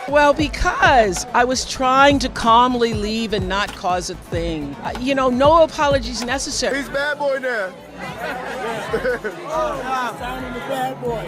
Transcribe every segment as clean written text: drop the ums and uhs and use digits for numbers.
Well, because I was trying to calmly leave and not cause a thing. No apologies necessary. He's bad boy now. Signing the bad boy.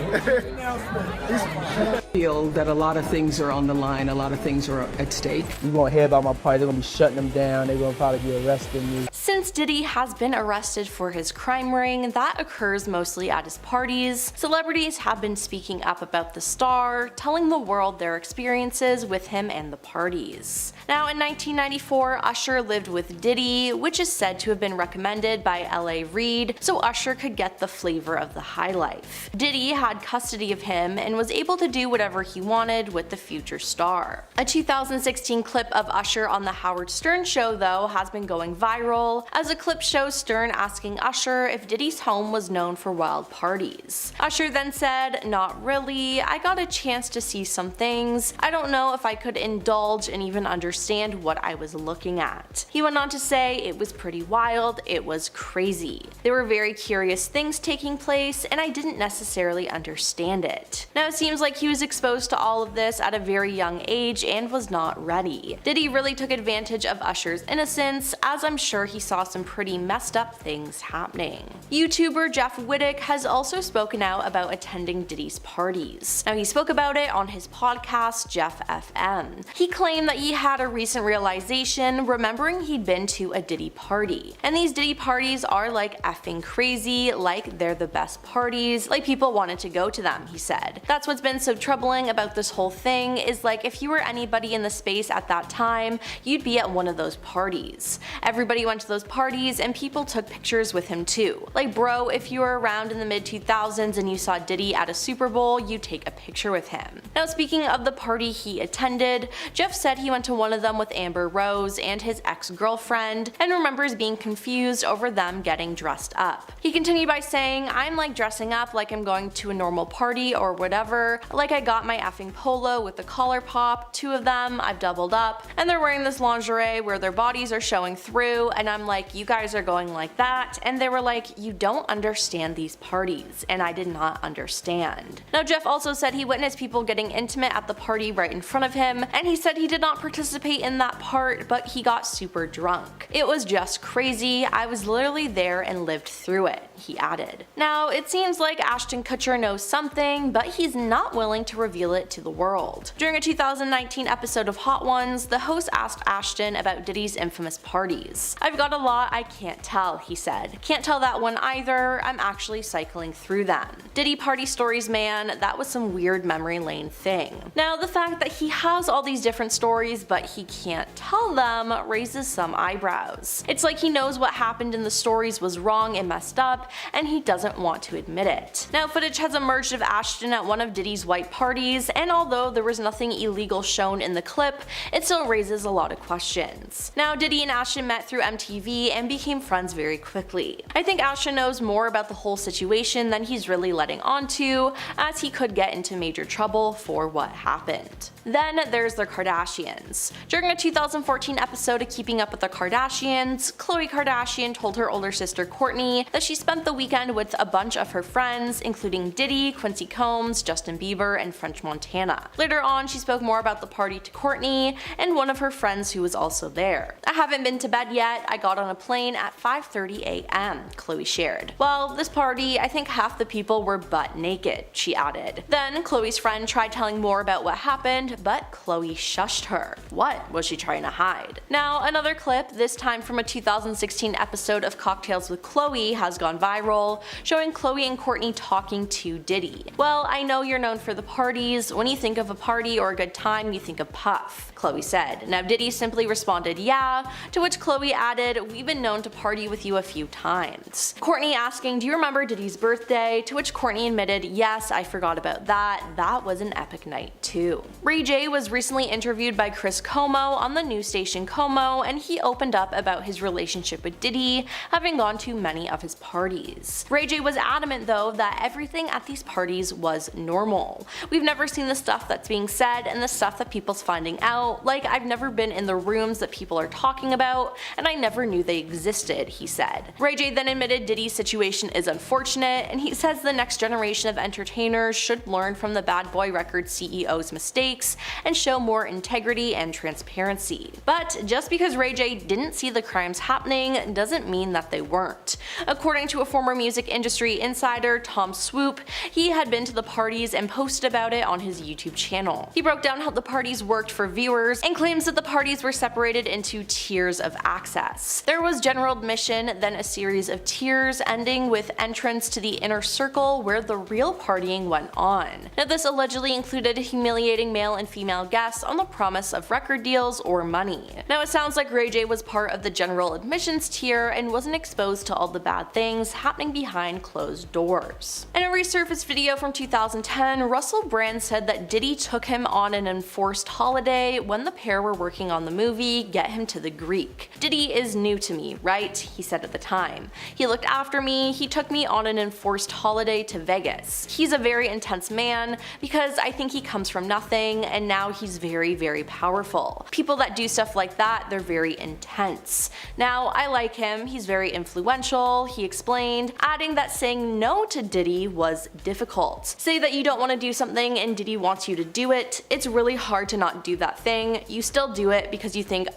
I feel that a lot of things are on the line, a lot of things are at stake. You're gonna hear about my party, they're gonna be shutting them down, they're gonna probably be arresting me. Since Diddy has been arrested for his crime ring, that occurs mostly at his parties, celebrities have been speaking up about the star, telling the world their experiences with him and the parties. Now in 1994, Usher lived with Diddy, which is said to have been recommended by L.A. Reid, so Usher could get the flavor of the high life. Diddy had custody of him and was able to do whatever he wanted with the future star. A 2016 clip of Usher on the Howard Stern show, though, has been going viral, as a clip shows Stern asking Usher if Diddy's home was known for wild parties. Usher then said, "Not really, I got a chance to see some things. I don't know if I could indulge and even understand what I was looking at." He went on to say, "It was pretty wild, it was crazy. There were very curious things taking place and I didn't necessarily understand it." Now it seems like he was exposed to all of this at a very young age and was not ready. Diddy really took advantage of Usher's innocence, as I'm sure he saw some pretty messed up things happening. YouTuber Jeff Wittick has also spoken out about attending Diddy's parties. Now he spoke about it on his podcast Jeff FM. He claimed that he had a recent realization remembering he'd been to a Diddy party. And these Diddy parties are like effing crazy, like they're the best parties, like people wanted to go to them, he said. That's what's been so troubling about this whole thing, is like if you were anybody in the space at that time, you'd be at one of those parties. Everybody went to those parties and people took pictures with him too. Like bro, if you were around in the mid 2000s and you saw Diddy at a Super Bowl, you'd take a picture with him. Now speaking of the party he attended, Jeff said he went to one of them with Amber Rose and his ex-girlfriend and remembers being confused over them getting dressed up. He continued by saying, "I'm like dressing up like I'm going to a normal party or whatever, like I got my effing polo with the collar pop, two of them, I've doubled up, and they're wearing this lingerie where their bodies are showing through, and I'm like, you guys are going like that," and they were like, "You don't understand these parties," and I did not understand. Now Jeff also said he witnessed people getting intimate at the party right in front of him, and he said he did not participate in that part, but he got super drunk. "It was just crazy, I was literally there and lived through it," he added. Now it seems like Ashton Kutcher knows something, but he's not willing to reveal it to the world. During a 2019 episode of Hot Ones, the host asked Ashton about Diddy's infamous parties. "I've got a lot I can't tell," he said. "Can't tell that one either, I'm actually cycling through them. Diddy party stories, man, that was some weird memory lane thing." Now the fact that he has all these different stories but he can't tell them raises some eyebrows. It's like he knows what happened in the stories was wrong and messed up, and he doesn't want to admit it. Now footage has emerged of Ashton at one of Diddy's white parties, and although there was nothing illegal shown in the clip, it still raises a lot of questions. Now Diddy and Ashton met through MTV and became friends very quickly. I think Ashton knows more about the whole situation than he's really letting on to, as he could get into major trouble for what happened. Then there's the Kardashians. During a 2014 episode of Keeping Up with the Kardashians, Khloe Kardashian told her older sister Kourtney that she spent the weekend with a bunch of her friends, including Diddy, Quincy Combs, Justin Bieber, and French Montana. Later on, she spoke more about the party to Kourtney and one of her friends who was also there. "I haven't been to bed yet, I got on a plane at 5:30 a.m., Khloe shared. "Well, this party, I think half the people were butt naked," she added. Then Khloe's friend tried telling more about what happened, but Khloe shushed her. What was she trying to hide? Now another clip, this time from a 2016 episode of Cocktails with Khloe, has gone viral, showing Khloe and Kourtney talking to Diddy. "Well, I know you're known for the parties. When you think of a party or a good time, you think of Puff," Khloe said. Now Diddy simply responded, "Yeah," to which Khloe added, "We've been known to party with you a few times." Kourtney asking, "Do you remember Diddy's birthday?" to which Kourtney admitted, "Yes, I forgot about that. That was an epic night too." Ray J was recently interviewed by Chris Como on the news station Como, and he opened up about his relationship with Diddy, having gone to many of his parties. parties. Ray J was adamant though that everything at these parties was normal. We've never seen the stuff that's being said and the stuff that people's finding out, like I've never been in the rooms that people are talking about and I never knew they existed, he said. Ray J then admitted Diddy's situation is unfortunate and he says the next generation of entertainers should learn from the Bad Boy Records CEO's mistakes and show more integrity and transparency. But just because Ray J didn't see the crimes happening doesn't mean that they weren't. According to a former music industry insider, Tom Swoop, he had been to the parties and posted about it on his YouTube channel. He broke down how the parties worked for viewers and claims that the parties were separated into tiers of access. There was general admission, then a series of tiers ending with entrance to the inner circle where the real partying went on. Now this allegedly included humiliating male and female guests on the promise of record deals or money. Now it sounds like Ray J was part of the general admissions tier and wasn't exposed to all the bad things happening behind closed doors. In a resurfaced video from 2010, Russell Brand said that Diddy took him on an enforced holiday when the pair were working on the movie Get Him to the Greek. Diddy is new to me, right? He said at the time. He looked after me, he took me on an enforced holiday to Vegas. He's a very intense man because I think he comes from nothing and now he's very, very powerful. People that do stuff like that, they're very intense. Now, I like him, he's very influential, he explained, adding that saying no to Diddy was difficult. Say that you don't want to do something and Diddy wants you to do it, it's really hard to not do that thing. You still do it because you think,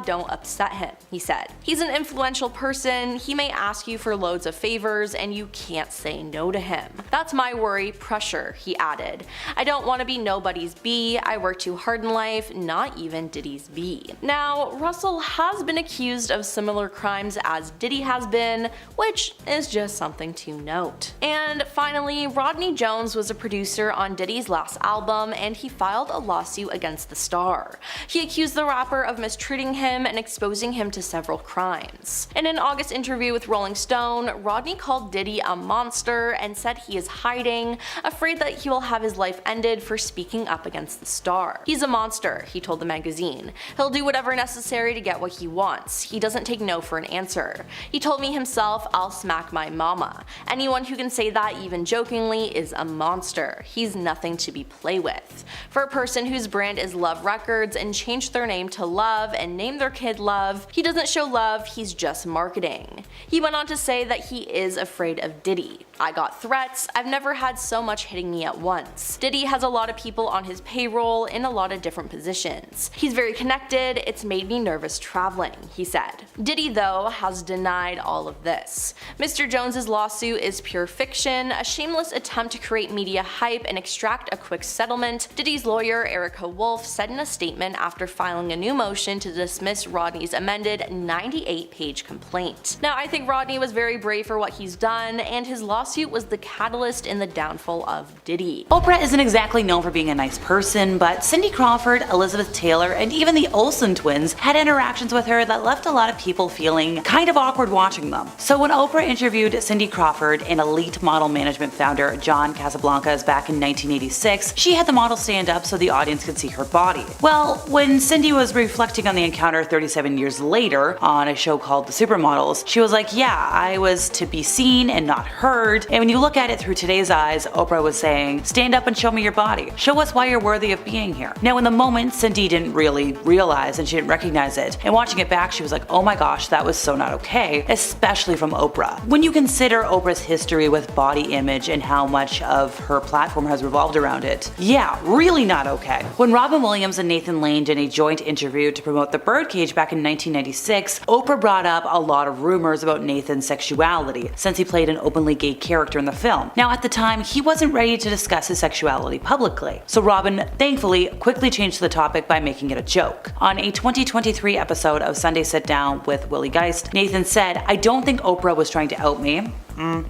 don't upset him, he said. He's an influential person, he may ask you for loads of favors and you can't say no to him. That's my worry, pressure, he added. I don't want to be nobody's B, I work too hard in life, not even Diddy's B. Now, Russell has been accused of similar crimes as Diddy has been, which is just something to note. And finally, Rodney Jones was a producer on Diddy's last album and he filed a lawsuit against the star. He accused the rapper of mistreating him and exposing him to several crimes. In an August interview with Rolling Stone, Rodney called Diddy a monster and said he is hiding, afraid that he will have his life ended for speaking up against the star. He's a monster, he told the magazine. He'll do whatever necessary to get what he wants. He doesn't take no for an answer. He told me himself, I'll smack my mama. Anyone who can say that even jokingly is a monster. He's nothing to be played with. For a person whose brand is Love Records and changed their name to Love and named their kid Love, he doesn't show love, he's just marketing. He went on to say that he is afraid of Diddy. I got threats, I've never had so much hitting me at once. Diddy has a lot of people on his payroll in a lot of different positions. He's very connected, it's made me nervous traveling, he said. Diddy though has denied all of this. Mr. Jones's lawsuit is pure fiction, a shameless attempt to create media hype and extract a quick settlement, Diddy's lawyer Erica Wolf said in a statement after filing a new motion to dismiss Rodney's amended 98-page complaint. Now I think Rodney was very brave for what he's done, and his lawsuit was the catalyst in the downfall of Diddy. Oprah isn't exactly known for being a nice person, but Cindy Crawford, Elizabeth Taylor, and even the Olsen twins had interactions with her that left a lot of people feeling kind of awkward watching them. So when Oprah interviewed Cindy Crawford and elite model management founder John Casablancas back in 1986, she had the model stand up so the audience could see her body. Well, when Cindy was reflecting on the encounter 37 years later on a show called The Supermodels, she was like, yeah, I was to be seen and not heard. And when you look at it through today's eyes, Oprah was saying, stand up and show me your body. Show us why you're worthy of being here. Now in the moment, Cindy didn't really realize and she didn't recognize it. And watching it back, she was like, oh my gosh, that was so not okay, especially from Oprah. When you consider Oprah's history with body image and how much of her platform has revolved around it, yeah, really not okay. When Robin Williams and Nathan Lane did a joint interview to promote The Birdcage back in 1996, Oprah brought up a lot of rumors about Nathan's sexuality, since he played an openly gay character in the film. Now at the time, he wasn't ready to discuss his sexuality publicly, so Robin thankfully quickly changed the topic by making it a joke. On a 2023 episode of Sunday Sit Down with Willie Geist, Nathan said, I don't think Oprah was trying to out me.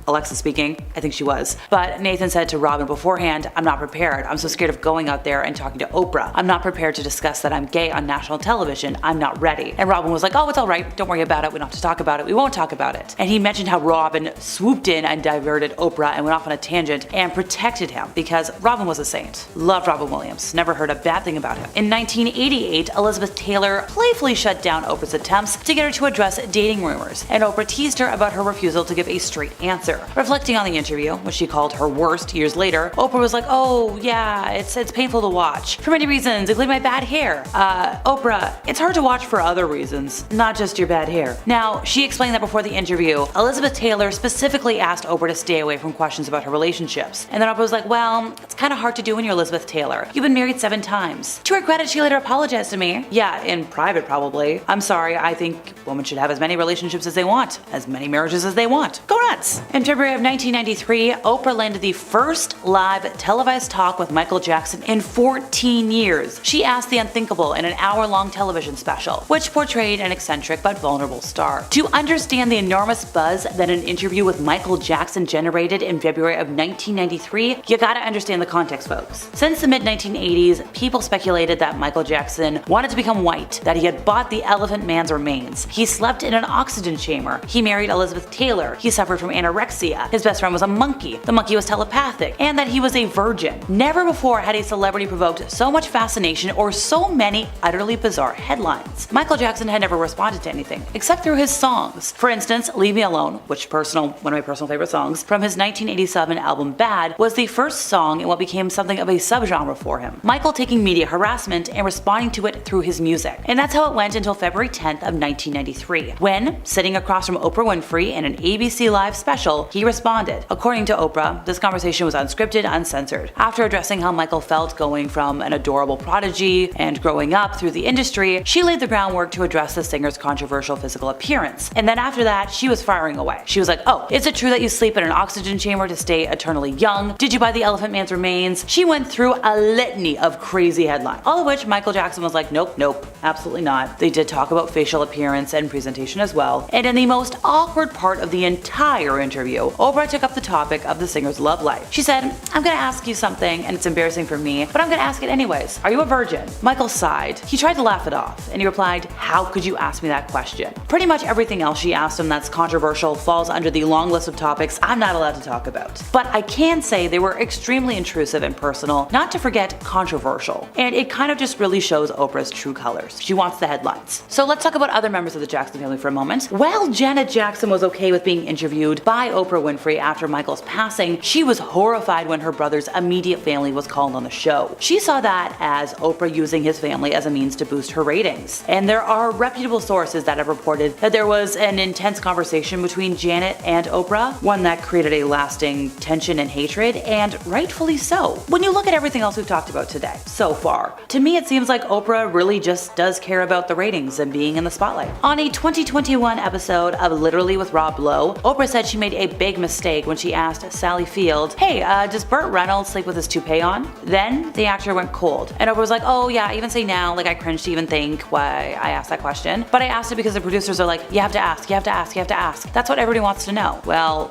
Alexa speaking, I think she was. But Nathan said to Robin beforehand, I'm not prepared. I'm so scared of going out there and talking to Oprah. I'm not prepared to discuss that I'm gay on national television. I'm not ready. And Robin was like, oh, it's alright. Don't worry about it. We don't have to talk about it. We won't talk about it. And he mentioned how Robin swooped in and diverted Oprah and went off on a tangent and protected him because Robin was a saint. Loved Robin Williams. Never heard a bad thing about him. In 1988, Elizabeth Taylor playfully shut down Oprah's attempts to get her to address dating rumors, and Oprah teased her about her refusal to give a straight answer. Reflecting on the interview, which she called her worst years later, Oprah was like, oh yeah, it's painful to watch. For many reasons, including my bad hair. Oprah, it's hard to watch for other reasons, not just your bad hair. Now, she explained that before the interview, Elizabeth Taylor specifically asked Oprah to stay away from questions about her relationships. And then Oprah was like, well, it's kind of hard to do when you're Elizabeth Taylor. You've been married 7 times. To her credit, she later apologized to me. Yeah, in private probably. I'm sorry, I think women should have as many relationships as they want, as many marriages as they want. Go nuts! In February of 1993, Oprah landed the first live televised talk with Michael Jackson in 14 years. She asked the unthinkable in an hour-long television special, which portrayed an eccentric but vulnerable star. To understand the enormous buzz that an interview with Michael Jackson generated in February of 1993, you gotta understand the context, folks. Since the mid-1980s, people speculated that Michael Jackson wanted to become white, that he had bought the Elephant Man's remains, he slept in an oxygen chamber, he married Elizabeth Taylor, he suffered from anorexia, his best friend was a monkey, the monkey was telepathic, and that he was a virgin. Never before had a celebrity provoked so much fascination or so many utterly bizarre headlines. Michael Jackson had never responded to anything, except through his songs. For instance, Leave Me Alone, one of my personal favorite songs, from his 1987 album Bad, was the first song in what became something of a subgenre for him. Michael taking media harassment and responding to it through his music. And that's how it went until February 10th of 1993, when, sitting across from Oprah Winfrey in an ABC Live special, he responded. According to Oprah, this conversation was unscripted, uncensored. After addressing how Michael felt going from an adorable prodigy and growing up through the industry, she laid the groundwork to address the singer's controversial physical appearance. And then after that, she was firing away. She was like, oh, is it true that you sleep in an oxygen chamber to stay eternally young? Did you buy the Elephant Man's remains? She went through a litany of crazy headlines, all of which Michael Jackson was like, nope, absolutely not. They did talk about facial appearance and presentation as well. And in the most awkward part of the entire interview, Oprah took up the topic of the singer's love life. She said, I'm gonna ask you something, and it's embarrassing for me, but I'm gonna ask it anyways. Are you a virgin? Michael sighed. He tried to laugh it off, and he replied, how could you ask me that question? Pretty much everything else she asked him that's controversial falls under the long list of topics I'm not allowed to talk about. But I can say they were extremely intrusive and personal, not to forget controversial. And it kind of just really shows Oprah's true colors. She wants the headlines. So let's talk about other members of the Jackson family for a moment. While Janet Jackson was okay with being interviewed by Oprah Winfrey after Michael's passing, she was horrified when her brother's immediate family was called on the show. She saw that as Oprah using his family as a means to boost her ratings. And there are reputable sources that have reported that there was an intense conversation between Janet and Oprah, one that created a lasting tension and hatred, and rightfully so. When you look at everything else we've talked about today, so far, to me it seems like Oprah really just does care about the ratings and being in the spotlight. On a 2021 episode of Literally with Rob Lowe, Oprah said she made a big mistake when she asked Sally Field, hey, does Burt Reynolds sleep with his toupee on? Then the actor went cold, and Oprah was like, oh yeah, I even say now, like I cringe to even think why I asked that question, but I asked it because the producers are like, you have to ask, you have to ask, you have to ask. That's what everybody wants to know. Well,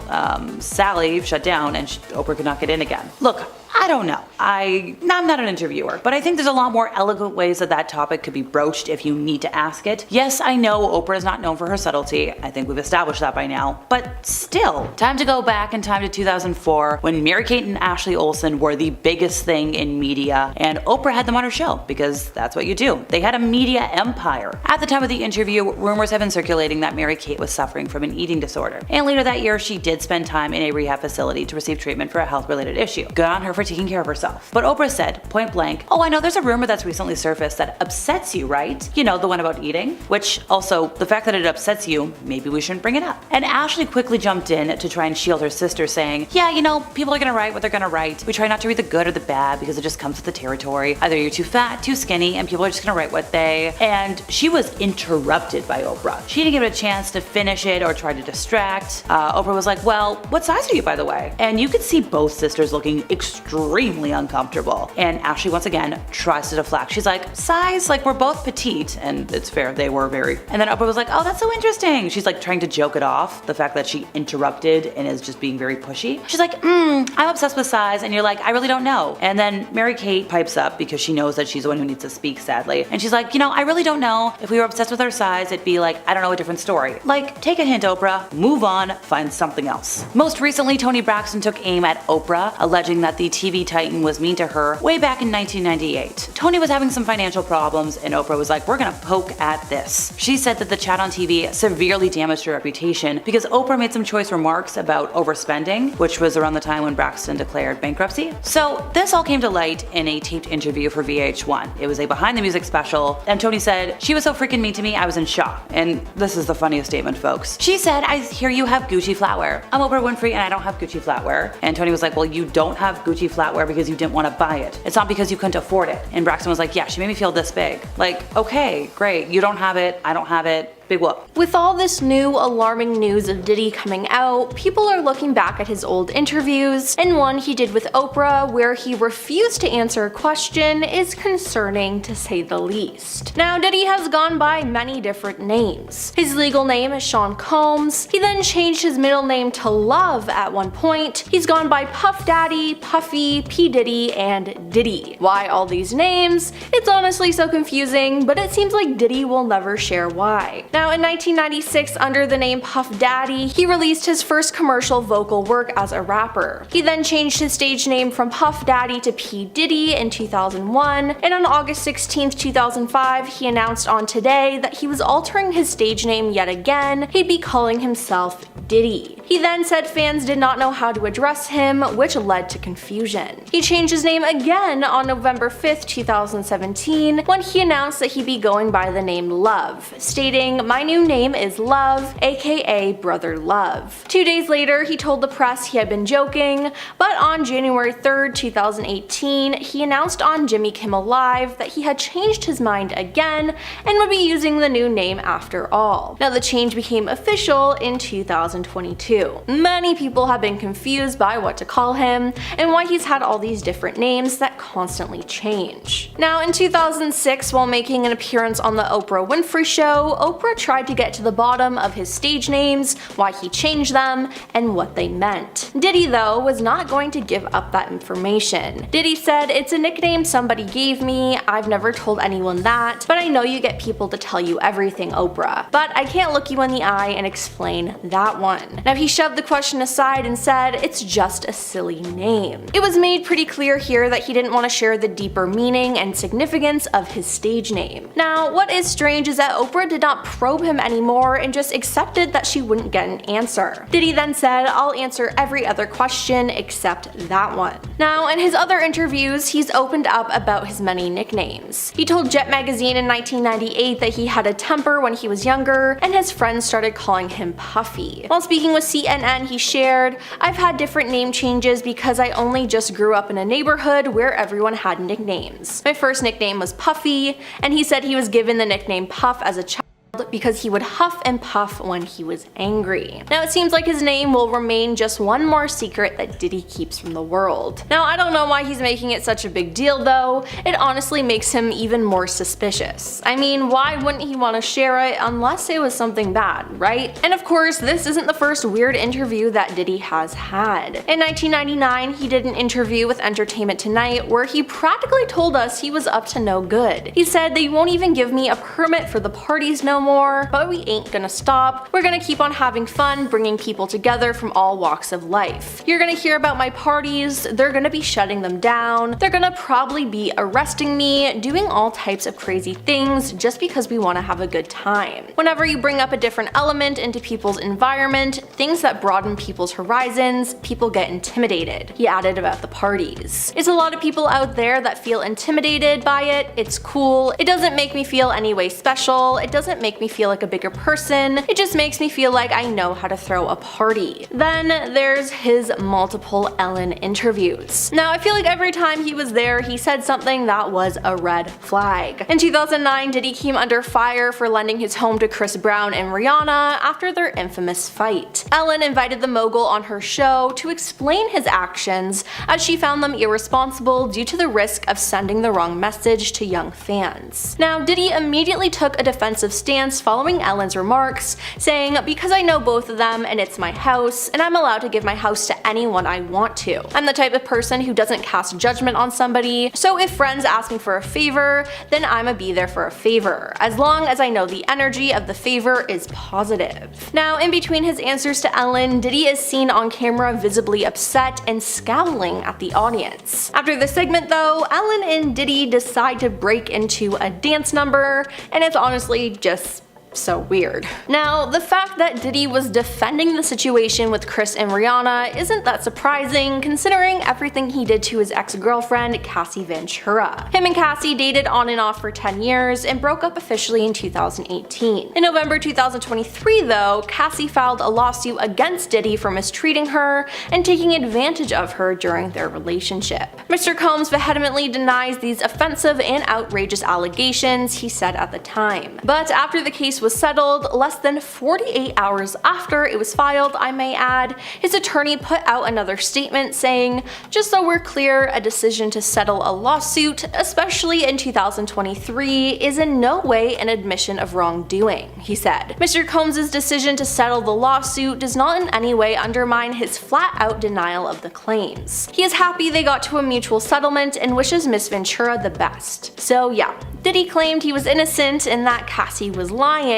Sally shut down and Oprah could not get in again. Look, I don't know. I'm not an interviewer, but I think there's a lot more eloquent ways that topic could be broached if you need to ask it. Yes, I know Oprah is not known for her subtlety. I think we've established that by now. But still, time to go back in time to 2004 when Mary-Kate and Ashley Olsen were the biggest thing in media, and Oprah had them on her show because that's what you do. They had a media empire. At the time of the interview, rumors have been circulating that Mary-Kate was suffering from an eating disorder. And later that year, she did spend time in a rehab facility to receive treatment for a health-related issue. Good on her for taking care of herself. But Oprah said, point blank, oh, I know there's a rumor that's recently surfaced that upsets you, right? You know, the one about eating? Which also, the fact that it upsets you, maybe we shouldn't bring it up. And Ashley quickly jumped in to try and shield her sister, saying, yeah, you know, people are gonna write what they're gonna write. We try not to read the good or the bad because it just comes with the territory. Either you're too fat, too skinny, and people are just gonna write what they... And she was interrupted by Oprah. She didn't give it a chance to finish it or try to distract. Oprah was like, well, what size are you, by the way? And you could see both sisters looking extremely uncomfortable. And Ashley once again tries to deflect. She's like, size? Like, we're both petite. And it's fair, they were very. And then Oprah was like, oh, that's so interesting. She's like trying to joke it off, the fact that she interrupted and is just being very pushy. She's like, I'm obsessed with size. And you're like, I really don't know. And then Mary-Kate pipes up because she knows that she's the one who needs to speak, sadly. And she's like, you know, I really don't know. If we were obsessed with our size, it'd be like, I don't know, a different story. Like, take a hint, Oprah. Move on, find something else. Most recently, Toni Braxton took aim at Oprah, alleging that the TV titan was mean to her way back in 1998. Tony was having some financial problems and Oprah was like, we're gonna poke at this. She said that the chat on TV severely damaged her reputation because Oprah made some choice remarks about overspending, which was around the time when Braxton declared bankruptcy. So this all came to light in a taped interview for VH1. It was a behind the music special, and Tony said, she was so freaking mean to me, I was in shock. And this is the funniest statement, folks. She said, I hear you have Gucci flatware. I'm Oprah Winfrey and I don't have Gucci flatware. And Tony was like, well, you don't have Gucci flatware because you didn't want to buy it. It's not because you couldn't afford it. And Braxton was like, yeah, she made me feel this big. Like, okay, great. You don't have it. I don't have it. Big whoop. With all this new alarming news of Diddy coming out, people are looking back at his old interviews, and one he did with Oprah where he refused to answer a question is concerning to say the least. Now, Diddy has gone by many different names. His legal name is Sean Combs. He then changed his middle name to Love at one point. He's gone by Puff Daddy, Puffy, P. Diddy, and Diddy. Why all these names? It's honestly so confusing, but it seems like Diddy will never share why. Now, in 1996, under the name Puff Daddy, he released his first commercial vocal work as a rapper. He then changed his stage name from Puff Daddy to P. Diddy in 2001, and on August 16, 2005, he announced on Today that he was altering his stage name yet again. He'd be calling himself Diddy. He then said fans did not know how to address him, which led to confusion. He changed his name again on November 5, 2017, when he announced that he'd be going by the name Love, stating, "My new name is Love, aka Brother Love." 2 days later, he told the press he had been joking, but on January 3, 2018, he announced on Jimmy Kimmel Live that he had changed his mind again and would be using the new name after all. Now, the change became official in 2022. Many people have been confused by what to call him and why he's had all these different names that constantly change. Now, in 2006, while making an appearance on the Oprah Winfrey Show, Oprah tried to get to the bottom of his stage names, why he changed them, and what they meant. Diddy, though, was not going to give up that information. Diddy said, "It's a nickname somebody gave me. I've never told anyone that, but I know you get people to tell you everything, Oprah. But I can't look you in the eye and explain that one." Now, he shoved the question aside and said, "It's just a silly name." It was made pretty clear here that he didn't want to share the deeper meaning and significance of his stage name. Now, what is strange is that Oprah did not probe him anymore and just accepted that she wouldn't get an answer. Diddy then said, "I'll answer every other question except that one." Now, in his other interviews, he's opened up about his many nicknames. He told Jet magazine in 1998 that he had a temper when he was younger, and his friends started calling him Puffy. While speaking with CNN, he shared, "I've had different name changes because I only just grew up in a neighborhood where everyone had nicknames. My first nickname was Puffy," and he said he was given the nickname Puff as a child because he would huff and puff when he was angry. Now, it seems like his name will remain just one more secret that Diddy keeps from the world. Now, I don't know why he's making it such a big deal though. It honestly makes him even more suspicious. I mean, why wouldn't he want to share it unless it was something bad, right? And of course, this isn't the first weird interview that Diddy has had. In 1999, he did an interview with Entertainment Tonight where he practically told us he was up to no good. He said, "They won't even give me a permit for the parties no more, but we ain't gonna stop. We're gonna keep on having fun, bringing people together from all walks of life. You're gonna hear about my parties, they're gonna be shutting them down, they're gonna probably be arresting me, doing all types of crazy things just because we wanna have a good time. Whenever you bring up a different element into people's environment, things that broaden people's horizons, people get intimidated," he added about the parties. "It's a lot of people out there that feel intimidated by it. It's cool. It doesn't make me feel any way special. It doesn't make me feel like a bigger person. It just makes me feel like I know how to throw a party." Then there's his multiple Ellen interviews. Now, I feel like every time he was there, he said something that was a red flag. In 2009, Diddy came under fire for lending his home to Chris Brown and Rihanna after their infamous fight. Ellen invited the mogul on her show to explain his actions, as she found them irresponsible due to the risk of sending the wrong message to young fans. Now, Diddy immediately took a defensive stance stance following Ellen's remarks, saying, "Because I know both of them and it's my house, and I'm allowed to give my house to anyone I want to. I'm the type of person who doesn't cast judgment on somebody, so if friends ask me for a favor, then I'ma be there for a favor, as long as I know the energy of the favor is positive." Now, in between his answers to Ellen, Diddy is seen on camera visibly upset and scowling at the audience. After the segment though, Ellen and Diddy decide to break into a dance number, and it's honestly just so weird. Now, the fact that Diddy was defending the situation with Chris and Rihanna isn't that surprising considering everything he did to his ex-girlfriend, Cassie Ventura. Him and Cassie dated on and off for 10 years and broke up officially in 2018. In November 2023 though, Cassie filed a lawsuit against Diddy for mistreating her and taking advantage of her during their relationship. Mr. Combs vehemently denies these offensive and outrageous allegations, he said at the time. But after the case was settled, less than 48 hours after it was filed, I may add, his attorney put out another statement saying, "Just so we're clear, a decision to settle a lawsuit, especially in 2023, is in no way an admission of wrongdoing," he said. Mr. Combs' decision to settle the lawsuit does not in any way undermine his flat-out denial of the claims. He is happy they got to a mutual settlement and wishes Miss Ventura the best. So yeah, Diddy claimed he was innocent and that Cassie was lying,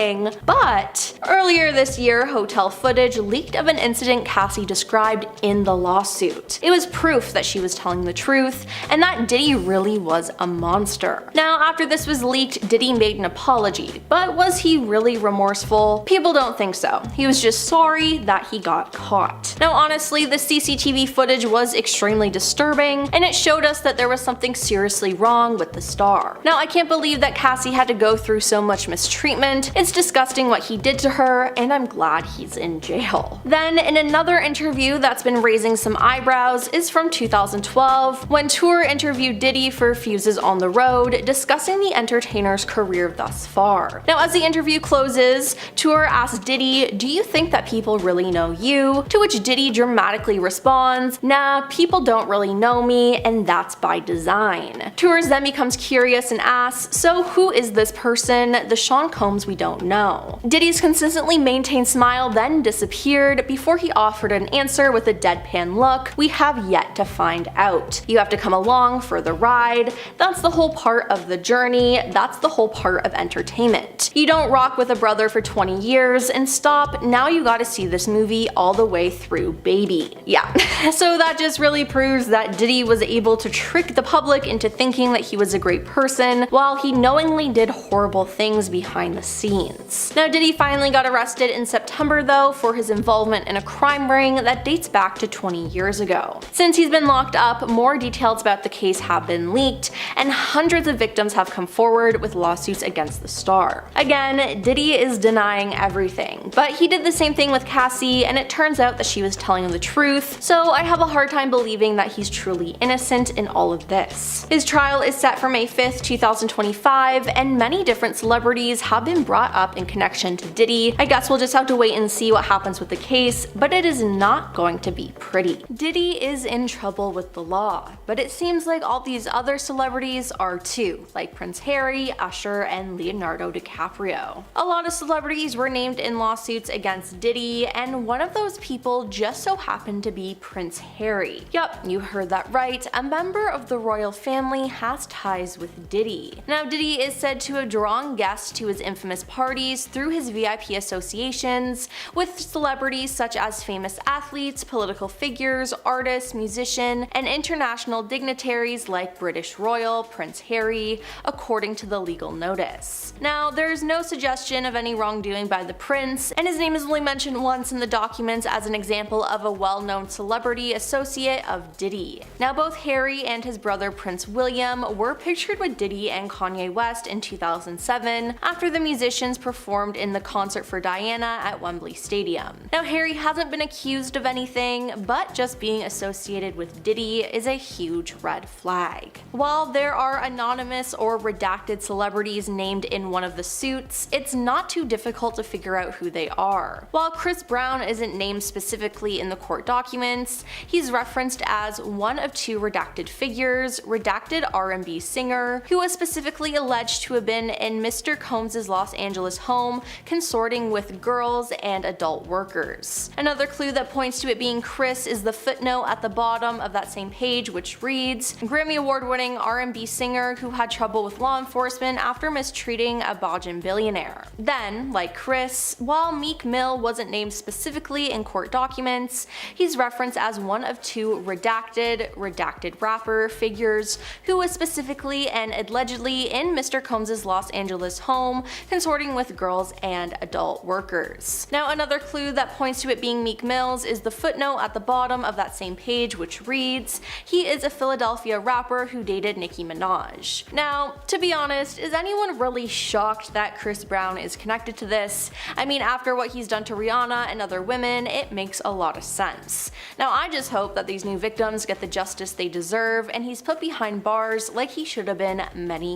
but earlier this year, hotel footage leaked of an incident Cassie described in the lawsuit. It was proof that she was telling the truth and that Diddy really was a monster. Now, after this was leaked, Diddy made an apology, but was he really remorseful? People don't think so. He was just sorry that he got caught. Now, honestly, the CCTV footage was extremely disturbing, and it showed us that there was something seriously wrong with the star. Now, I can't believe that Cassie had to go through so much mistreatment. It's disgusting what he did to her, and I'm glad he's in jail. Then, in another interview that's been raising some eyebrows is from 2012, when Tour interviewed Diddy for Fuses on the Road, discussing the entertainer's career thus far. Now, as the interview closes, Tour asks Diddy, "Do you think that people really know you?" To which Diddy dramatically responds, "Nah, people don't really know me, and that's by design." Tours then becomes curious and asks, "So who is this person, the Sean Combs we don't know?" Diddy's consistently maintained smile then disappeared before he offered an answer with a deadpan look, "We have yet to find out. You have to come along for the ride. That's the whole part of the journey. That's the whole part of entertainment. You don't rock with a brother for 20 years and stop. Now you gotta see this movie all the way through, baby." Yeah, so that just really proves that Diddy was able to trick the public into thinking that he was a great person while he knowingly did horrible things behind the scenes. Now, Diddy finally got arrested in September though for his involvement in a crime ring that dates back to 20 years ago. Since he's been locked up, more details about the case have been leaked, and hundreds of victims have come forward with lawsuits against the star. Again, Diddy is denying everything, but he did the same thing with Cassie, and it turns out that she was telling the truth, so I have a hard time believing that he's truly innocent in all of this. His trial is set for May 5th, 2025, and many different celebrities have been brought up in connection to Diddy. I guess we'll just have to wait and see what happens with the case, but it is not going to be pretty. Diddy is in trouble with the law, but it seems like all these other celebrities are too, like Prince Harry, Usher, and Leonardo DiCaprio. A lot of celebrities were named in lawsuits against Diddy, and one of those people just so happened to be Prince Harry. Yup, you heard that right, a member of the royal family has ties with Diddy. Now, Diddy is said to have drawn guests to his infamous parties through his VIP associations with celebrities such as famous athletes, political figures, artists, musicians, and international dignitaries like British royal Prince Harry, according to the legal notice. Now, there's no suggestion of any wrongdoing by the prince, and his name is only mentioned once in the documents as an example of a well-known celebrity associate of Diddy. Now, both Harry and his brother Prince William were pictured with Diddy and Kanye West in 2007 after the musicians performed in the concert for Diana at Wembley Stadium. Now, Harry hasn't been accused of anything, but just being associated with Diddy is a huge red flag. While there are anonymous or redacted celebrities named in one of the suits, it's not too difficult to figure out who they are. While Chris Brown isn't named specifically in the court documents, he's referenced as one of two redacted figures, redacted R&B singer, who was specifically specifically alleged to have been in Mr. Combs' Los Angeles home, consorting with girls and adult workers. Another clue that points to it being Chris is the footnote at the bottom of that same page, which reads, Grammy Award-winning R&B singer who had trouble with law enforcement after mistreating a Bajan billionaire. Then, like Chris, while Meek Mill wasn't named specifically in court documents, he's referenced as one of two redacted rapper figures who was specifically and allegedly in Mr. Combs' Los Angeles home, consorting with girls and adult workers. Now, another clue that points to it being Meek Mill's is the footnote at the bottom of that same page, which reads, he is a Philadelphia rapper who dated Nicki Minaj. Now, to be honest, is anyone really shocked that Chris Brown is connected to this? I mean, after what he's done to Rihanna and other women, it makes a lot of sense. Now, I just hope that these new victims get the justice they deserve and he's put behind bars like he should have been many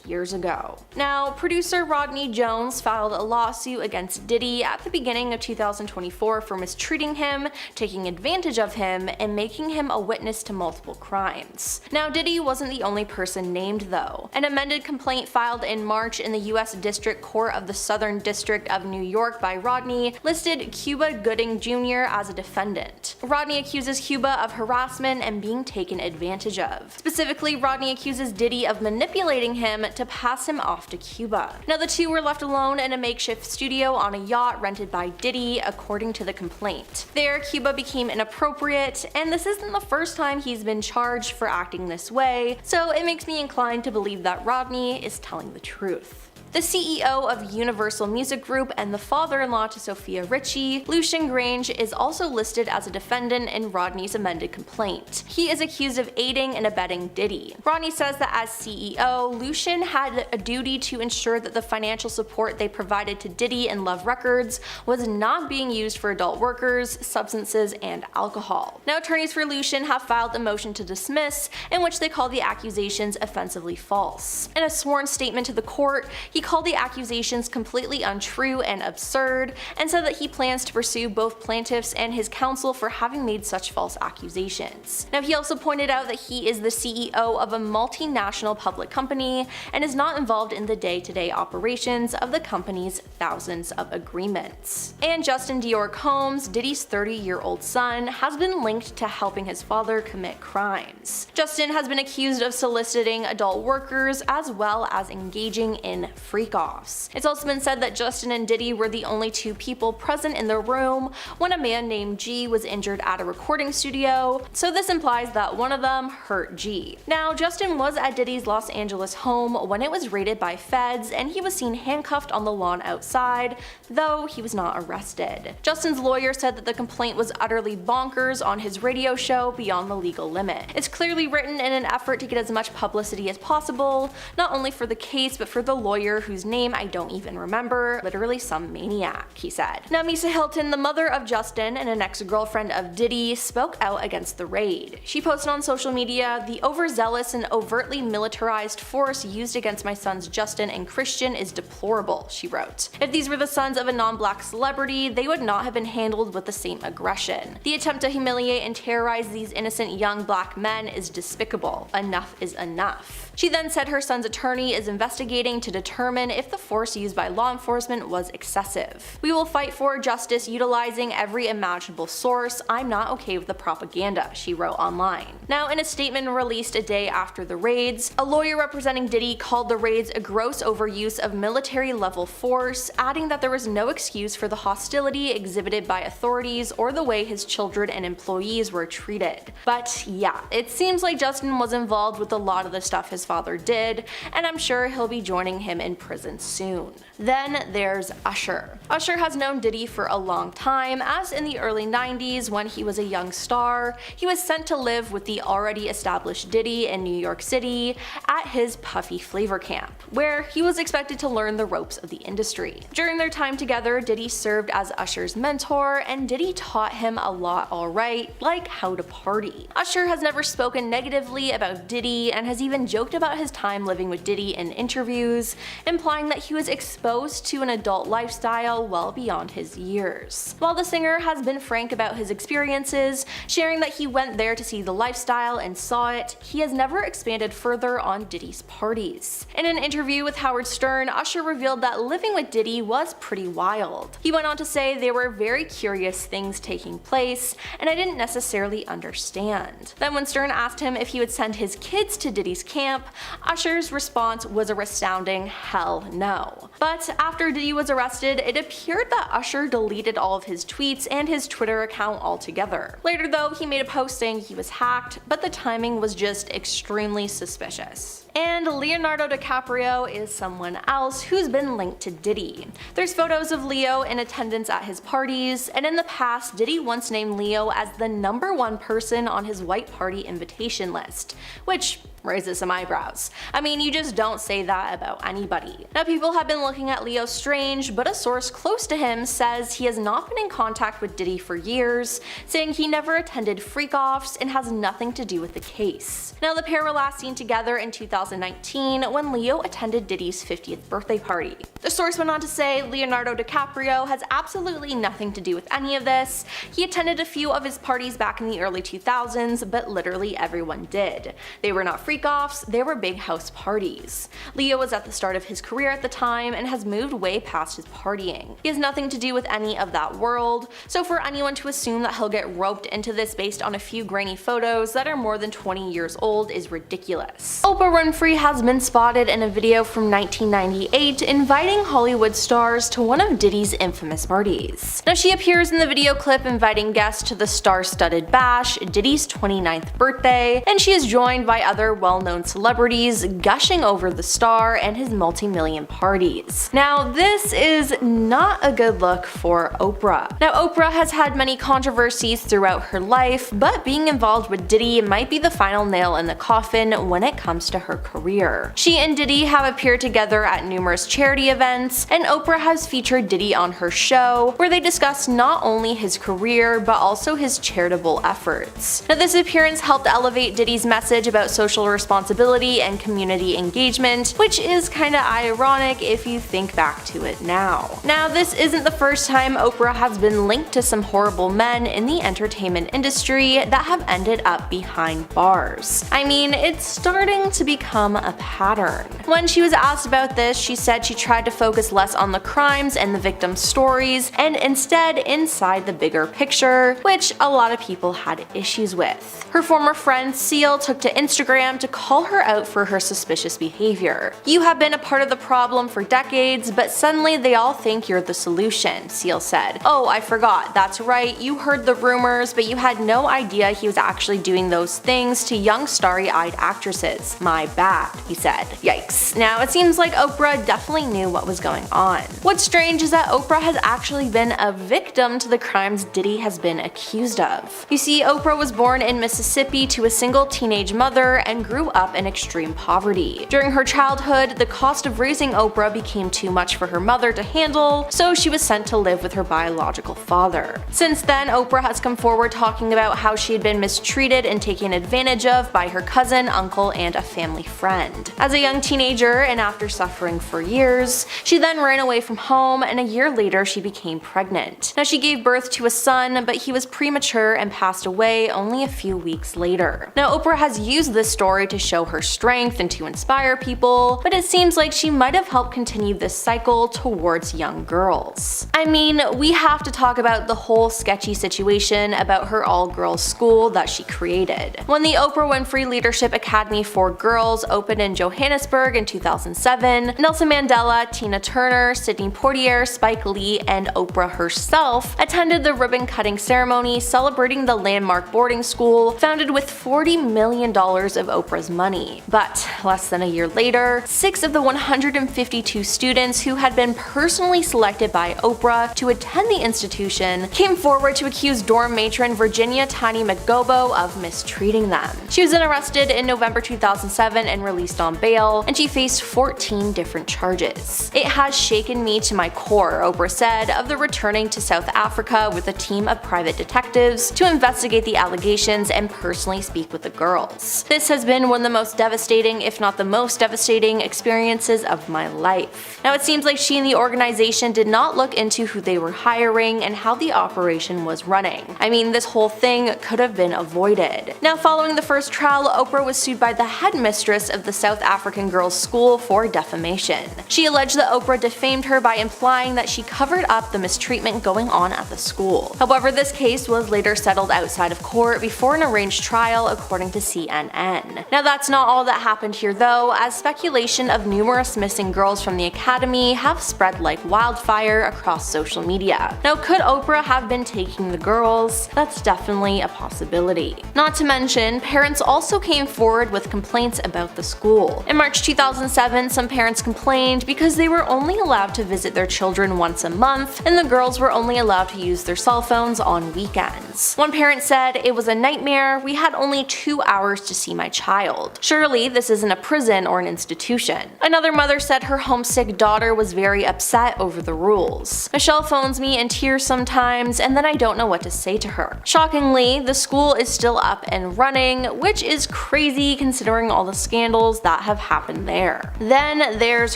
years ago. Now, producer Rodney Jones filed a lawsuit against Diddy at the beginning of 2024 for mistreating him, taking advantage of him, and making him a witness to multiple crimes. Now, Diddy wasn't the only person named though. An amended complaint filed in March in the U.S. District Court of the Southern District of New York by Rodney listed Cuba Gooding Jr. as a defendant. Rodney accuses Cuba of harassment and being taken advantage of. Specifically, Rodney accuses Diddy of manipulating him to pass him off to Cuba. Now, the two were left alone in a makeshift studio on a yacht rented by Diddy, according to the complaint. There, Cuba became inappropriate, and this isn't the first time he's been charged for acting this way, so it makes me inclined to believe that Rodney is telling the truth. The CEO of Universal Music Group and the father-in-law to Sophia Richie, Lucian Grange, is also listed as a defendant in Rodney's amended complaint. He is accused of aiding and abetting Diddy. Rodney says that as CEO, Lucian had a duty to ensure that the financial support they provided to Diddy and Love Records was not being used for adult workers, substances, and alcohol. Now, attorneys for Lucian have filed a motion to dismiss, in which they call the accusations offensively false. In a sworn statement to the court, he called the accusations completely untrue and absurd, and said that he plans to pursue both plaintiffs and his counsel for having made such false accusations. Now, he also pointed out that he is the CEO of a multinational public company and is not involved in the day-to-day operations of the company's thousands of agreements. And Justin Dior Combs, Diddy's 30-year-old son, has been linked to helping his father commit crimes. Justin has been accused of soliciting adult workers as well as engaging in freak-offs. It's also been said that Justin and Diddy were the only two people present in the room when a man named G was injured at a recording studio, so this implies that one of them hurt G. Now, Justin was at Diddy's Los Angeles home when it was raided by feds, and he was seen handcuffed on the lawn outside, though he was not arrested. Justin's lawyer said that the complaint was utterly bonkers on his radio show Beyond the Legal Limit. It's clearly written in an effort to get as much publicity as possible, not only for the case but for the lawyer whose name I don't even remember, literally some maniac, he said. Now, Misa Hilton, the mother of Justin and an ex-girlfriend of Diddy, spoke out against the raid. She posted on social media, "The overzealous and overtly militarized force used against my sons Justin and Christian is deplorable," she wrote. "If these were the sons of a non-black celebrity, they would not have been handled with the same aggression. The attempt to humiliate and terrorize these innocent young black men is despicable. Enough is enough." She then said her son's attorney is investigating to determine if the force used by law enforcement was excessive. "We will fight for justice utilizing every imaginable source. I'm not okay with the propaganda," she wrote online. Now, in a statement released a day after the raids, a lawyer representing Diddy called the raids a gross overuse of military-level force, adding that there was no excuse for the hostility exhibited by authorities or the way his children and employees were treated. But yeah, it seems like Justin was involved with a lot of the stuff his father did, and I'm sure he'll be joining him in prison soon. Then there's Usher. Usher has known Diddy for a long time, as in the early 90s when he was a young star, he was sent to live with the already established Diddy in New York City at his Puffy Flavor Camp, where he was expected to learn the ropes of the industry. During their time together, Diddy served as Usher's mentor, and Diddy taught him a lot alright, like how to party. Usher has never spoken negatively about Diddy and has even joked about his time living with Diddy in interviews, implying that he was exposed to an adult lifestyle well beyond his years. While the singer has been frank about his experiences, sharing that he went there to see the lifestyle and saw it, he has never expanded further on Diddy's parties. In an interview with Howard Stern, Usher revealed that living with Diddy was pretty wild. He went on to say there were very curious things taking place, and I didn't necessarily understand. Then when Stern asked him if he would send his kids to Diddy's camp, Usher's response was a resounding hell no. But after Diddy was arrested, it appeared that Usher deleted all of his tweets and his Twitter account altogether. Later though, he made a post saying he was hacked, but the timing was just extremely suspicious. And Leonardo DiCaprio is someone else who's been linked to Diddy. There's photos of Leo in attendance at his parties, and in the past, Diddy once named Leo as the #1 person on his white party invitation list, which raises some eyebrows. I mean, you just don't say that about anybody. Now, people have been looking at Leo strange, but a source close to him says he has not been in contact with Diddy for years, saying he never attended freak-offs and has nothing to do with the case. Now, the pair were last seen together in 2019 when Leo attended Diddy's 50th birthday party. The source went on to say Leonardo DiCaprio has absolutely nothing to do with any of this. He attended a few of his parties back in the early 2000s, but literally everyone did. They were not freak-offs, they were big house parties. Leo was at the start of his career at the time and has moved way past his partying. He has nothing to do with any of that world, so for anyone to assume that he'll get roped into this based on a few grainy photos that are more than 20 years old is ridiculous. Oprah Winfrey has been spotted in a video from 1998 inviting Hollywood stars to one of Diddy's infamous parties. Now, she appears in the video clip inviting guests to the star-studded bash, Diddy's 29th birthday, and she is joined by other well-known celebrities gushing over the star and his multi-million parties. Now, this is not a good look for Oprah. Now, Oprah has had many controversies throughout her life, but being involved with Diddy might be the final nail in the coffin when it comes to her career. She and Diddy have appeared together at numerous charity events, and Oprah has featured Diddy on her show, where they discuss not only his career, but also his charitable efforts. Now, this appearance helped elevate Diddy's message about social responsibility and community engagement, which is kinda ironic if you think back to it now. Now, this isn't the first time Oprah has been linked to some horrible men in the entertainment industry that have ended up behind bars. I mean, it's starting to become a pattern. When she was asked about this, she said she tried to focus less on the crimes and the victims' stories, and instead inside the bigger picture, which a lot of people had issues with. Her former friend Seal took to Instagram to call her out for her suspicious behavior. "You have been a part of the problem for decades, but suddenly they all think you're the solution," Seal said. "Oh, I forgot, that's right, you heard the rumors, but you had no idea he was actually doing those things to young starry-eyed actresses. My bad," he said. Yikes. Now, it seems like Oprah definitely knew what was going on. What's strange is that Oprah has actually been a victim to the crimes Diddy has been accused of. You see, Oprah was born in Mississippi to a single teenage mother and grew up in extreme poverty. During her childhood, the cost of raising Oprah became too much for her mother to handle, so she was sent to live with her biological father. Since then, Oprah has come forward talking about how she had been mistreated and taken advantage of by her cousin, uncle, and a family friend. As a young teenager, and after suffering for years, she then ran away from home, and a year later she became pregnant. Now, she gave birth to a son, but he was premature and passed away only a few weeks later. Now, Oprah has used this story to show her strength and to inspire people, but it seems like she might have helped continue this cycle towards young girls. I mean, we have to talk about the whole sketchy situation about her all-girls school that she created. When the Oprah Winfrey Leadership Academy for Girls opened in Johannesburg in 2007, Nelson Mandela, Tina Turner, Sidney Poitier, Spike Lee, and Oprah herself attended the ribbon-cutting ceremony celebrating the landmark boarding school founded with $40 million of Oprah's money. But less than a year later, 6 of the 152 students who had been personally selected by Oprah to attend the institution came forward to accuse dorm matron Virginia Tiny McGobo of mistreating them. She was then arrested in November 2007 and released on bail, and she faced 14 different charges. "It has shaken me to my core," Oprah said of the returning to South Africa with a team of private detectives to investigate the allegations and personally speak with the girls. "This has been one of the most devastating, if not the most devastating, experiences of my life." Now it seems like she and the organization did not look into who they were hiring and how the operation was running. I mean, this whole thing could have been avoided. Now, following the first trial, Oprah was sued by the headmistress of the South African girls' school for defamation. She alleged that Oprah defamed her by implying that she covered up the mistreatment going on at the school. However, this case was later settled outside of court before an arranged trial, according to CNN. Now, that's not all that happened here though, as speculation of numerous missing girls from the academy have spread like wildfire across social media. Now, could Oprah have been taking the girls? That's definitely a possibility. Not to mention, parents also came forward with complaints about the school. In March 2007, some parents complained because they were only allowed to visit their children once a month, and the girls were only allowed to use their cell phones on weekends. One parent said, "It was a nightmare. We had only 2 hours to see my child. Surely this isn't a prison or an institution." Another mother said her homesick daughter was very upset over the rules. "Michelle phones me in tears sometimes, and then I don't know what to say to her." Shockingly, the school is still up and running, which is crazy considering all the scandals that have happened there. Then there's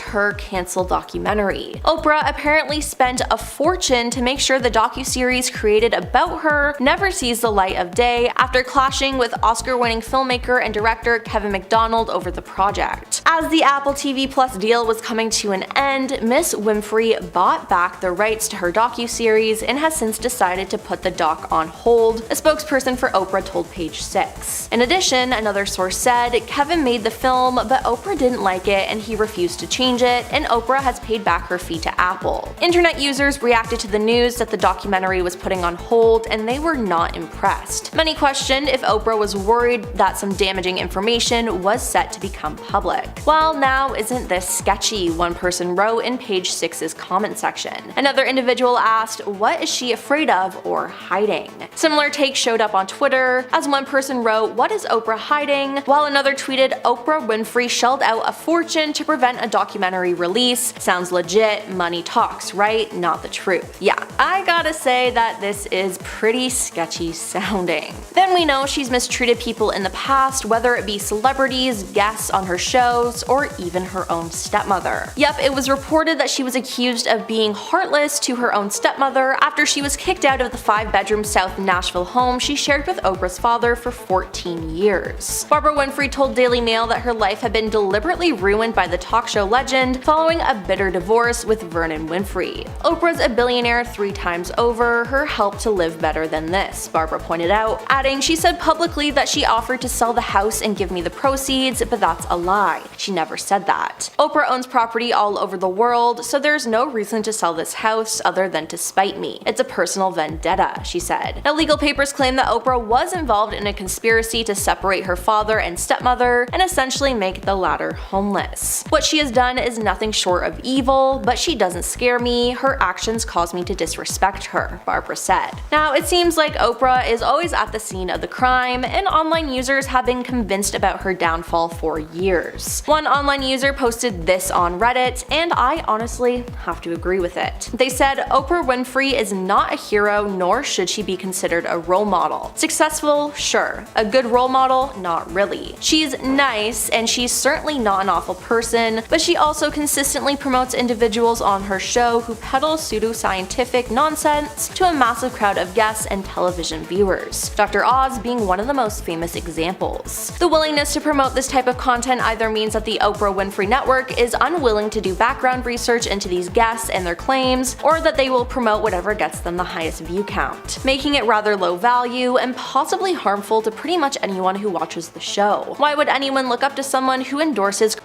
her canceled documentary. Oprah apparently spent a fortune to make sure the docuseries created about her never sees the light of day after clashing with Oscar-winning filmmaker and director Kevin McDonald over the project. As the Apple TV Plus deal was coming to an end, Miss Winfrey bought back the rights to her docuseries and has since decided to put the doc on hold, a spokesperson for Oprah told Page 6. In addition, another source said Kevin made the film, but Oprah didn't like it and he refused to change it, and Oprah has paid back her fee to Apple. Internet users reacted to the news that the documentary was putting on hold, and they were not impressed. Many questioned if Oprah was worried that some damaging information was set to become public. "Well, now isn't this sketchy?" one person wrote in Page 6's comment section. Another individual asked, "What is she afraid of or hiding?" Similar takes showed up on Twitter, as one person wrote, "What is Oprah hiding?" while another tweeted, "Oprah Winfrey shelled out a fortune to prevent a documentary release. Sounds legit, money talks, right? Not the truth." Yeah, I gotta say that this is pretty sketchy sounding. Then we know she's mistreated people in the past, whether it be celebrities, guests on her shows, or even her own stepmother. Yep, it was reported that she was accused of being heartless to her own stepmother after she was kicked out of the 5-bedroom South Nashville home she shared with Oprah's father for 14 years. Barbara Winfrey told Daily Mail that her life had been deliberately ruined by the talk show legend following a bitter divorce with Vernon Winfrey. "Oprah's a billionaire 3 times over, her help to live better than this," Barbara pointed out, adding she said publicly that she offered to sell the house and give me the proceeds, but that's a lie. She never said that. "Oprah owns property all over the world, so there's no reason to sell this house other than to spite me. It's a personal vendetta," she said. Now, legal papers claim that Oprah was involved in a conspiracy to separate her father and stepmother and essentially make the latter homeless. "What she has done is nothing short of evil, but she doesn't scare me. Her actions cause me to disrespect her," Barbara said. Now, it seems like Oprah is always at the scene of the crime, and online users have been convinced about her downfall for years. One online user posted this on Reddit, and I honestly have to agree with it. They said, "Oprah Winfrey is not a hero, nor should she be considered a role model. Successful, sure. A good role model, not really. She's nice, and she's certainly not an awful person, but she also consistently promotes individuals on her show who peddle pseudoscientific nonsense to a massive crowd of guests and television viewers, Dr. Oz being one of the most famous examples. The willingness to promote this type of content either means that the Oprah Winfrey Network is unwilling to do background research into these guests and their claims, or that they will promote whatever gets them the highest view count, making it rather low value and possibly harmful to pretty much anyone who watches the show. Why would anyone look up to someone who endorses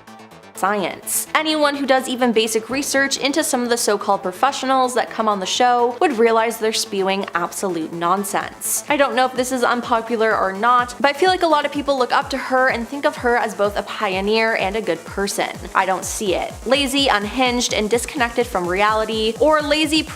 science? Anyone who does even basic research into some of the so-called professionals that come on the show would realize they're spewing absolute nonsense. I don't know if this is unpopular or not, but I feel like a lot of people look up to her and think of her as both a pioneer and a good person. I don't see it. Lazy, unhinged, and disconnected from reality, or lazy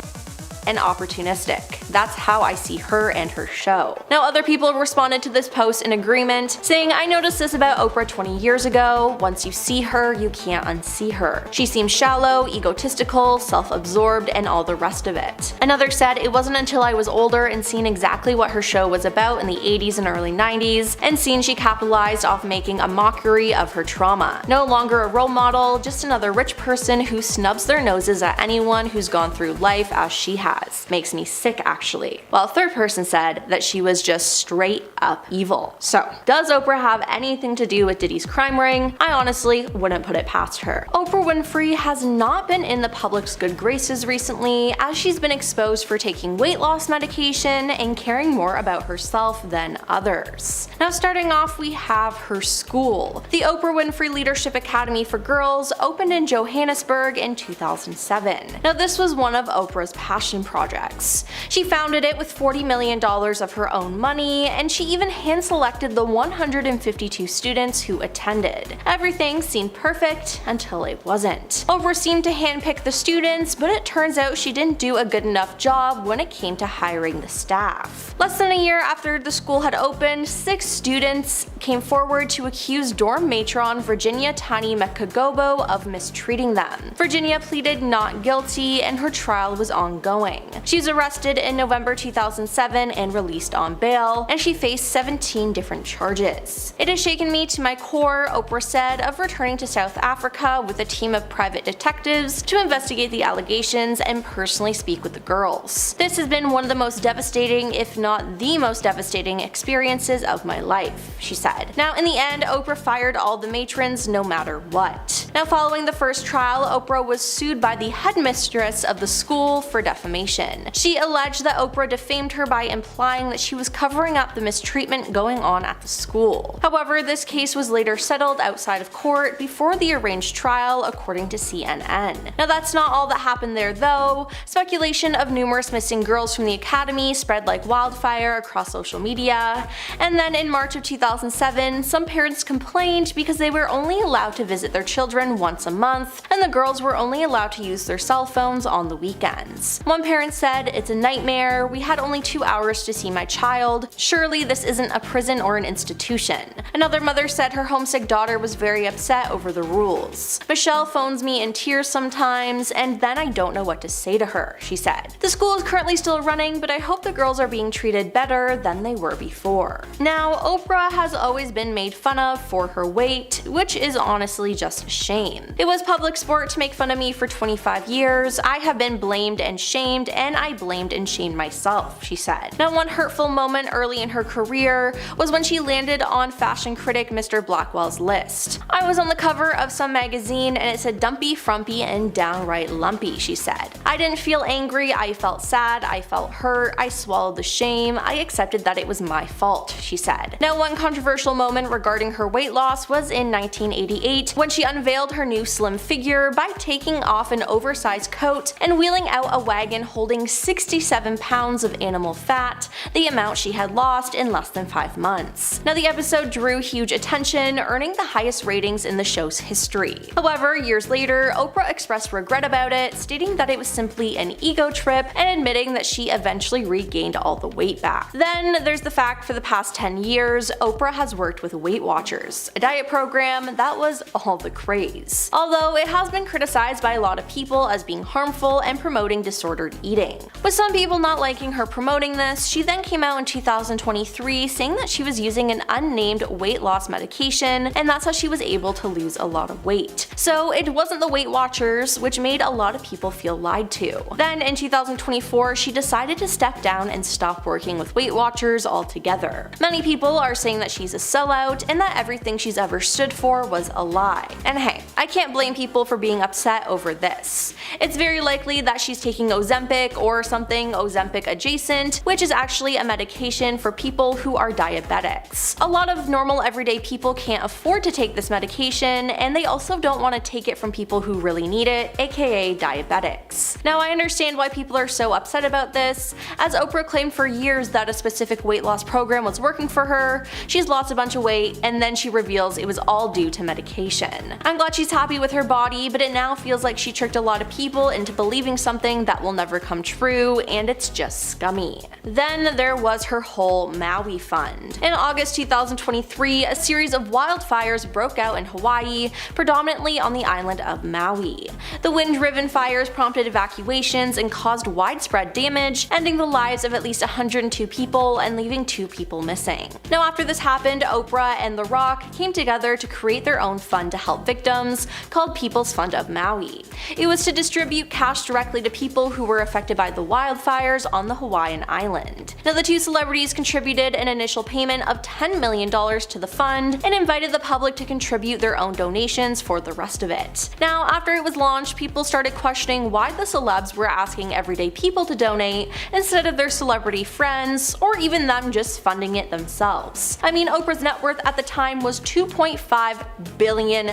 and opportunistic. That's how I see her and her show. Now other people responded to this post in agreement, saying, I noticed this about Oprah 20 years ago. Once you see her, you can't unsee her. She seems shallow, egotistical, self-absorbed, and all the rest of it. Another said, it wasn't until I was older and seen exactly what her show was about in the 80s and early 90s, and seen she capitalized off making a mockery of her trauma. No longer a role model, just another rich person who snubs their noses at anyone who's gone through life as she has. Makes me sick, actually. While a third person said that she was just straight up evil. So, does Oprah have anything to do with Diddy's crime ring? I honestly wouldn't put it past her. Oprah Winfrey has not been in the public's good graces recently, as she's been exposed for taking weight loss medication and caring more about herself than others. Now starting off, we have her school. The Oprah Winfrey Leadership Academy for Girls opened in Johannesburg in 2007. Now this was one of Oprah's passion projects. She founded it with $40 million of her own money, and she even hand-selected the 152 students who attended. Everything seemed perfect until it wasn't. Oprah seemed to handpick the students, but it turns out she didn't do a good enough job when it came to hiring the staff. Less than a year after the school had opened, 6 students came forward to accuse dorm matron Virginia Tani Mekagobo of mistreating them. Virginia pleaded not guilty, and her trial was ongoing. She was arrested in November 2007 and released on bail, and she faced 17 different charges. It has shaken me to my core, Oprah said, of returning to South Africa with a team of private detectives to investigate the allegations and personally speak with the girls. This has been one of the most devastating, if not the most devastating experiences of my life, she said. Now in the end, Oprah fired all the matrons no matter what. Now following the first trial, Oprah was sued by the headmistress of the school for defamation. She alleged that Oprah defamed her by implying that she was covering up the mistreatment going on at the school. However, this case was later settled outside of court before the arranged trial, according to CNN. Now that's not all that happened there though. Speculation of numerous missing girls from the academy spread like wildfire across social media, and then in March of 2007, some parents complained because they were only allowed to visit their children once a month, and the girls were only allowed to use their cell phones on the weekends. One parent said, "It's a nightmare. We had only 2 hours to see my child. Surely this isn't a prison or an institution." Another mother said her homesick daughter was very upset over the rules. "Michelle phones me in tears sometimes, and then I don't know what to say to her," she said. The school is currently still running, but I hope the girls are being treated better than they were before. Now, Oprah has always been made fun of for her weight, which is honestly just a shame. "It was public sport to make fun of me for 25 years. I have been blamed and shamed, and I blamed and shamed myself," she said. Now, one hurtful moment early in her career was when she landed on fashion critic Mr. Blackwell's list. "I was on the cover of some magazine and it said dumpy, frumpy, and downright lumpy," she said. "I didn't feel angry, I felt sad, I felt hurt, I swallowed the shame, I accepted that it was my fault," she said. Now, one controversial moment regarding her weight loss was in 1988 when she unveiled her new slim figure by taking off an oversized coat and wheeling out a wagon holding 67 pounds of animal fat, the amount she had lost in less than 5 months. Now, the episode drew huge attention, earning the highest ratings in the show's history. However, years later, Oprah expressed regret about it, stating that it was simply an ego trip and admitting that she eventually regained all the weight back. Then there's the fact for the past 10 years, Oprah has worked with Weight Watchers, a diet program that was all the craze. Although it has been criticized by a lot of people as being harmful and promoting disordered eating. With some people not liking her promoting this, she then came out in 2023 saying that she was using an unnamed weight loss medication, and that's how she was able to lose a lot of weight. So it wasn't the Weight Watchers, which made a lot of people feel lied to. Then in 2024, she decided to step down and stop working with Weight Watchers altogether. Many people are saying that she's a sellout and that everything she's ever stood for was a lie. And hey, I can't blame people for being upset over this. It's very likely that she's taking Ozempic or something Ozempic adjacent, which is actually a medication for people who are diabetics. A lot of normal everyday people can't afford to take this medication, and they also don't want to take it from people who really need it, aka diabetics. Now, I understand why people are so upset about this, as Oprah claimed for years that a specific weight loss program was working for her. She's lost a bunch of weight, and then she reveals it was all due to medication. I'm glad she's she's happy with her body, but it now feels like she tricked a lot of people into believing something that will never come true, and it's just scummy. Then there was her whole Maui fund. In August 2023, a series of wildfires broke out in Hawaii, predominantly on the island of Maui. The wind-driven fires prompted evacuations and caused widespread damage, ending the lives of at least 102 people and leaving 2 people missing. Now, after this happened, Oprah and The Rock came together to create their own fund to help victims, called People's Fund of Maui. It was to distribute cash directly to people who were affected by the wildfires on the Hawaiian island. Now, the 2 celebrities contributed an initial payment of $10 million to the fund and invited the public to contribute their own donations for the rest of it. Now, after it was launched, people started questioning why the celebs were asking everyday people to donate instead of their celebrity friends, or even them just funding it themselves. I mean, Oprah's net worth at the time was $2.5 billion.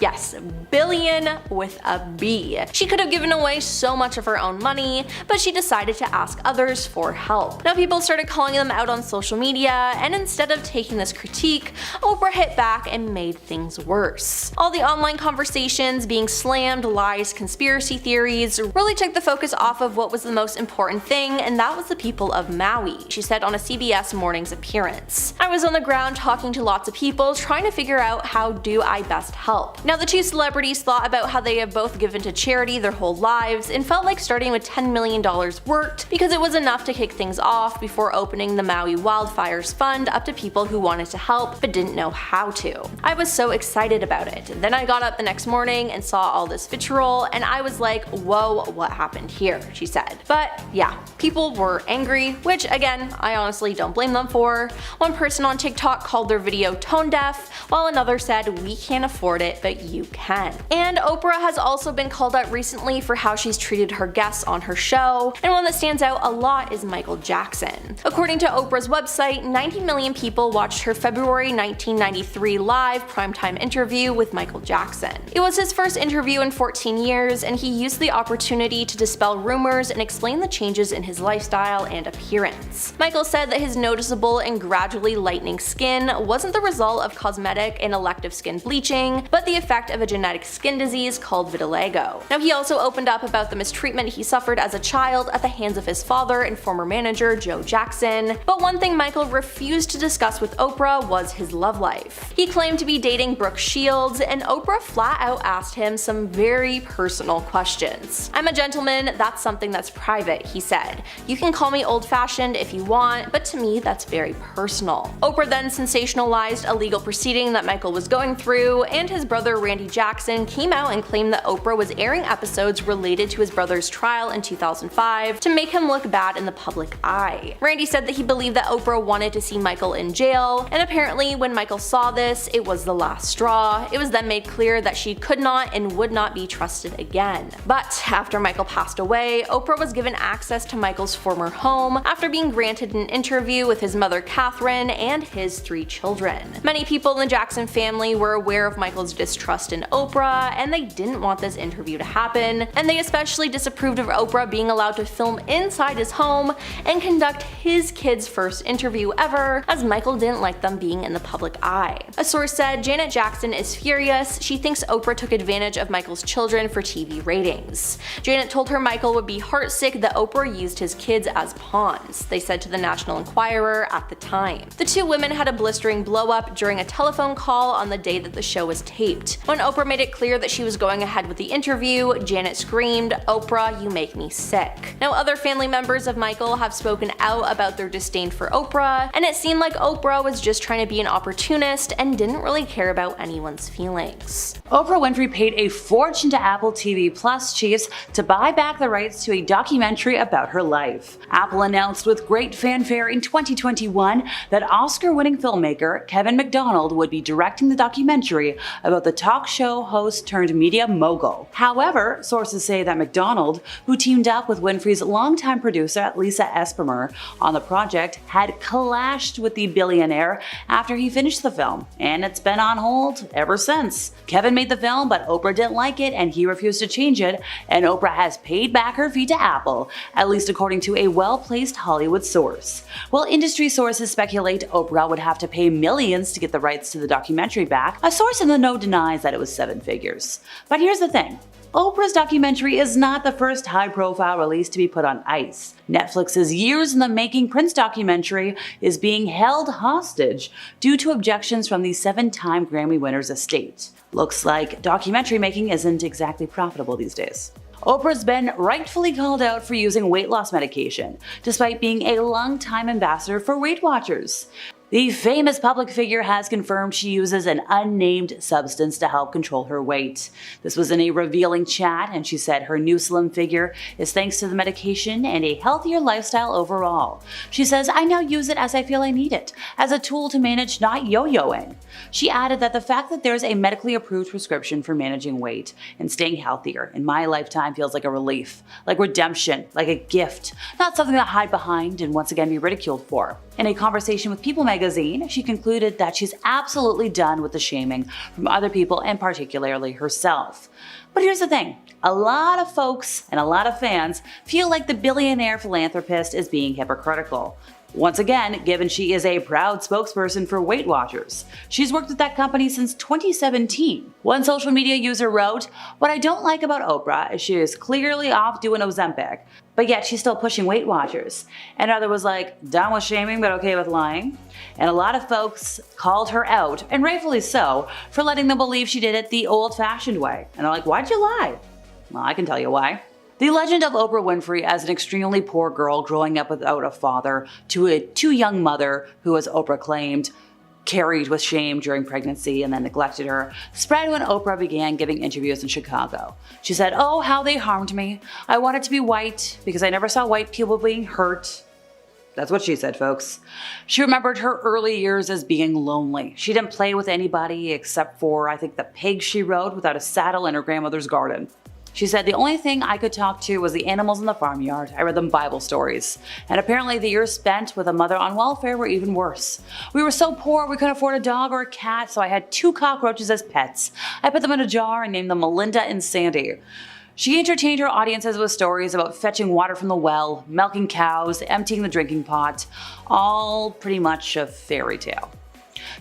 Yes, billion with a B. She could have given away so much of her own money, but she decided to ask others for help. Now, people started calling them out on social media, and instead of taking this critique, Oprah hit back and made things worse. All the online conversations being slammed, lies, conspiracy theories really took the focus off of what was the most important thing, and that was the people of Maui, she said on a CBS Mornings appearance. I was on the ground talking to lots of people, trying to figure out how do I best help. Now, the 2 celebrities thought about how they have both given to charity their whole lives and felt like starting with $10 million worked because it was enough to kick things off before opening the Maui Wildfires Fund up to people who wanted to help but didn't know how to. I was so excited about it. Then I got up the next morning and saw all this vitriol, and I was like, whoa, what happened here, she said. But yeah, people were angry, which again, I honestly don't blame them for. One person on TikTok called their video tone deaf, while another said, we can't afford it, but you can. And Oprah has also been called out recently for how she's treated her guests on her show, and one that stands out a lot is Michael Jackson. According to Oprah's website, 90 million people watched her February 1993 live primetime interview with Michael Jackson. It was his first interview in 14 years, and he used the opportunity to dispel rumors and explain the changes in his lifestyle and appearance. Michael said that his noticeable and gradually lightening skin wasn't the result of cosmetic and elective skin bleaching, but the effect of a genetic skin disease called vitiligo. Now, he also opened up about the mistreatment he suffered as a child at the hands of his father and former manager Joe Jackson, but one thing Michael refused to discuss with Oprah was his love life. He claimed to be dating Brooke Shields, and Oprah flat out asked him some very personal questions. "I'm a gentleman, that's something that's private," he said. "You can call me old-fashioned if you want, but to me that's very personal." Oprah then sensationalized a legal proceeding that Michael was going through, and his brother Randy Jackson came out and claimed that Oprah was airing episodes related to his brother's trial in 2005 to make him look bad in the public eye. Randy said that he believed that Oprah wanted to see Michael in jail, and apparently when Michael saw this, it was the last straw. It was then made clear that she could not and would not be trusted again. But after Michael passed away, Oprah was given access to Michael's former home after being granted an interview with his mother Catherine and his 3 children. Many people in the Jackson family were aware of Michael's distrust in Oprah, and they didn't want this interview to happen, and they especially disapproved of Oprah being allowed to film inside his home and conduct his kids' first interview ever, as Michael didn't like them being in the public eye. A source said Janet Jackson is furious. She thinks Oprah took advantage of Michael's children for TV ratings. Janet told her Michael would be heartsick that Oprah used his kids as pawns, they said to the National Enquirer at the time. The 2 women had a blistering blow-up during a telephone call on the day that the show was taped. When Oprah made it clear that she was going ahead with the interview, Janet screamed, "Oprah, you make me sick." Now, other family members of Michael have spoken out about their disdain for Oprah, and it seemed like Oprah was just trying to be an opportunist and didn't really care about anyone's feelings. Oprah Winfrey paid a fortune to Apple TV Plus chiefs to buy back the rights to a documentary about her life. Apple announced with great fanfare in 2021 that Oscar-winning filmmaker Kevin McDonald would be directing the documentary about the talk show host turned media mogul. However, sources say that McDonald, who teamed up with Winfrey's longtime producer Lisa Esprimer on the project, had clashed with the billionaire after he finished the film, and it's been on hold ever since. Kevin made the film, but Oprah didn't like it and he refused to change it, and Oprah has paid back her fee to Apple, at least according to a well-placed Hollywood source. While industry sources speculate Oprah would have to pay millions to get the rights to the documentary back, a source in the know denies that it was 7 figures. But here's the thing. Oprah's documentary is not the first high-profile release to be put on ice. Netflix's Years in the Making Prince documentary is being held hostage due to objections from the 7-time Grammy winner's estate. Looks like documentary making isn't exactly profitable these days. Oprah's been rightfully called out for using weight loss medication, despite being a longtime ambassador for Weight Watchers. The famous public figure has confirmed she uses an unnamed substance to help control her weight. This was in a revealing chat, and she said her new slim figure is thanks to the medication and a healthier lifestyle overall. She says, "I now use it as I feel I need it, as a tool to manage not yo-yoing." She added that the fact that there's a medically approved prescription for managing weight and staying healthier in my lifetime feels like a relief, like redemption, like a gift, not something to hide behind and once again be ridiculed for. In a conversation with People magazine, she concluded that she's absolutely done with the shaming from other people and particularly herself. But here's the thing, a lot of folks and a lot of fans feel like the billionaire philanthropist is being hypocritical. Once again, given she is a proud spokesperson for Weight Watchers. She's worked at that company since 2017. One social media user wrote, "What I don't like about Oprah is she is clearly off doing Ozempic, but yet she's still pushing Weight Watchers." Another was like, "Done with shaming but okay with lying." And a lot of folks called her out, and rightfully so, for letting them believe she did it the old-fashioned way. And they're like, "Why'd you lie?" Well, I can tell you why. The legend of Oprah Winfrey as an extremely poor girl growing up without a father to a too-young mother who, as Oprah claimed, carried with shame during pregnancy and then neglected her, spread when Oprah began giving interviews in Chicago. She said, "Oh, how they harmed me. I wanted to be white because I never saw white people being hurt." That's what she said, folks. She remembered her early years as being lonely. She didn't play with anybody except for, I think, the pigs she rode without a saddle in her grandmother's garden. She said, "The only thing I could talk to was the animals in the farmyard. I read them Bible stories. And apparently the years spent with a mother on welfare were even worse. We were so poor we couldn't afford a dog or a cat, so I had 2 cockroaches as pets. I put them in a jar and named them Melinda and Sandy." She entertained her audiences with stories about fetching water from the well, milking cows, emptying the drinking pot, all pretty much a fairy tale.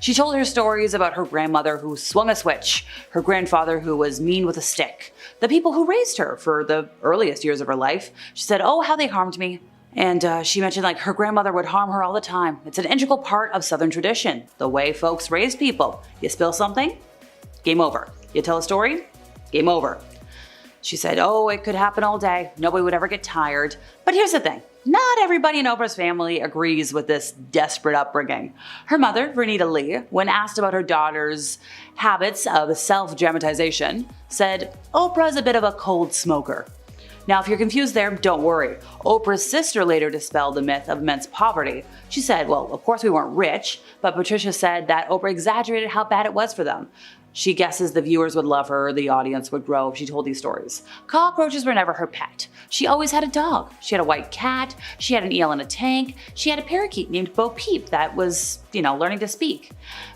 She told her stories about her grandmother who swung a switch, her grandfather who was mean with a stick, the people who raised her for the earliest years of her life. She said, "Oh, how they harmed me." And she mentioned like her grandmother would harm her all the time. It's an integral part of Southern tradition, the way folks raise people. You spill something, game over. You tell a story, game over. She said, "Oh, it could happen all day. Nobody would ever get tired." But here's the thing. Not everybody in Oprah's family agrees with this desperate upbringing. Her mother, Vernita Lee, when asked about her daughter's habits of self-dramatization, said, "Oprah's a bit of a cold smoker." Now, if you're confused there, don't worry. Oprah's sister later dispelled the myth of immense poverty. She said, well, of course we weren't rich, but Patricia said that Oprah exaggerated how bad it was for them. She guesses the viewers would love her, the audience would grow if she told these stories. Cockroaches were never her pet. She always had a dog. She had a white cat. She had an eel in a tank. She had a parakeet named Bo Peep that was, learning to speak.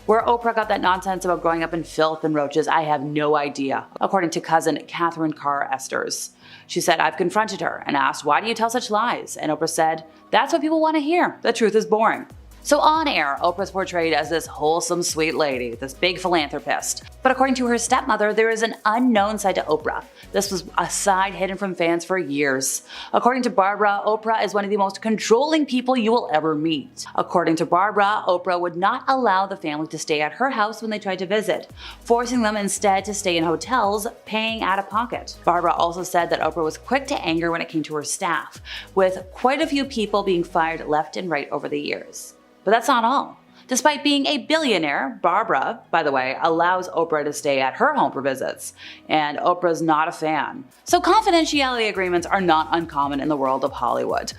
Where Oprah got that nonsense about growing up in filth and roaches, I have no idea, according to cousin Catherine Carr Esters. She said, "I've confronted her and asked, 'Why do you tell such lies?' And Oprah said, 'That's what people want to hear. The truth is boring.'" So on air, Oprah's portrayed as this wholesome, sweet lady, this big philanthropist. But according to her stepmother, there is an unknown side to Oprah. This was a side hidden from fans for years. According to Barbara, Oprah is one of the most controlling people you will ever meet. According to Barbara, Oprah would not allow the family to stay at her house when they tried to visit, forcing them instead to stay in hotels, paying out of pocket. Barbara also said that Oprah was quick to anger when it came to her staff, with quite a few people being fired left and right over the years. But that's not all. Despite being a billionaire, Barbara, by the way, allows Oprah to stay at her home for visits, and Oprah's not a fan. So confidentiality agreements are not uncommon in the world of Hollywood.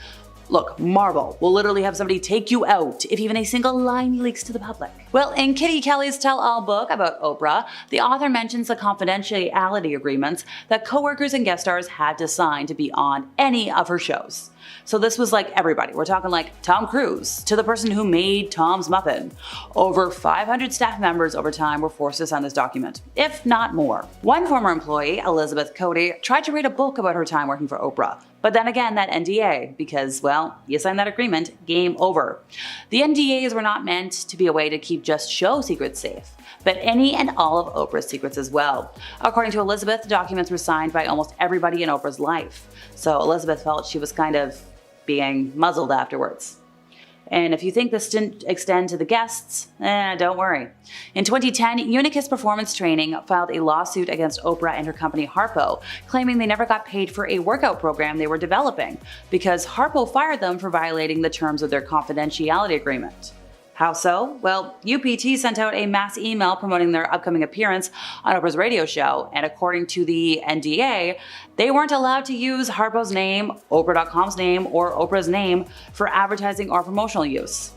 Look, Marvel will literally have somebody take you out if even a single line leaks to the public. Well, in Kitty Kelly's tell-all book about Oprah, the author mentions the confidentiality agreements that coworkers and guest stars had to sign to be on any of her shows. So this was like everybody. We're talking like Tom Cruise to the person who made Tom's Muffin. Over 500 staff members over time were forced to sign this document, if not more. One former employee, Elizabeth Cody, tried to write a book about her time working for Oprah. But then again, that NDA, because, well, you signed that agreement, game over. The NDAs were not meant to be a way to keep just show secrets safe, but any and all of Oprah's secrets as well. According to Elizabeth, the documents were signed by almost everybody in Oprah's life, so Elizabeth felt she was kind of being muzzled afterwards. And if you think this didn't extend to the guests, don't worry. In 2010, Unicus Performance Training filed a lawsuit against Oprah and her company Harpo, claiming they never got paid for a workout program they were developing, because Harpo fired them for violating the terms of their confidentiality agreement. How so? Well, UPT sent out a mass email promoting their upcoming appearance on Oprah's radio show, and according to the NDA, they weren't allowed to use Harpo's name, Oprah.com's name, or Oprah's name for advertising or promotional use.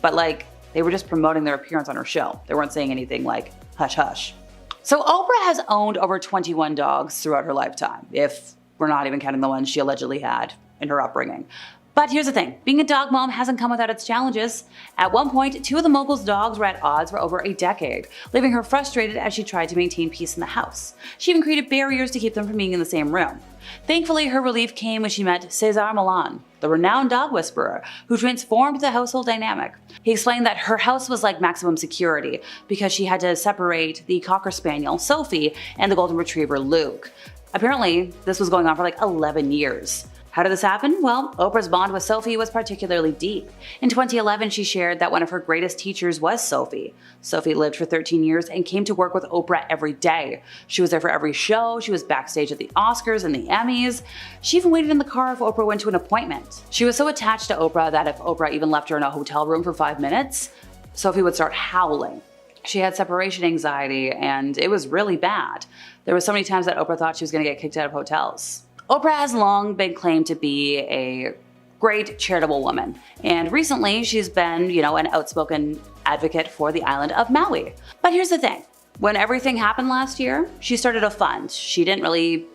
But they were just promoting their appearance on her show. They weren't saying anything like, hush hush. So Oprah has owned over 21 dogs throughout her lifetime, if we're not even counting the ones she allegedly had in her upbringing. But here's the thing, being a dog mom hasn't come without its challenges. At one point, 2 of the mogul's dogs were at odds for over a decade, leaving her frustrated as she tried to maintain peace in the house. She even created barriers to keep them from being in the same room. Thankfully, her relief came when she met Cesar Millan, the renowned dog whisperer, who transformed the household dynamic. He explained that her house was like maximum security because she had to separate the Cocker Spaniel, Sophie, and the Golden Retriever, Luke. Apparently, this was going on for 11 years. How did this happen? Well, Oprah's bond with Sophie was particularly deep. In 2011, she shared that one of her greatest teachers was Sophie. Sophie lived for 13 years and came to work with Oprah every day. She was there for every show, she was backstage at the Oscars and the Emmys. She even waited in the car if Oprah went to an appointment. She was so attached to Oprah that if Oprah even left her in a hotel room for 5 minutes, Sophie would start howling. She had separation anxiety, and it was really bad. There were so many times that Oprah thought she was going to get kicked out of hotels. Oprah has long been claimed to be a great charitable woman, and recently she's been, an outspoken advocate for the island of Maui. But here's the thing, when everything happened last year, she started a fund. She didn't really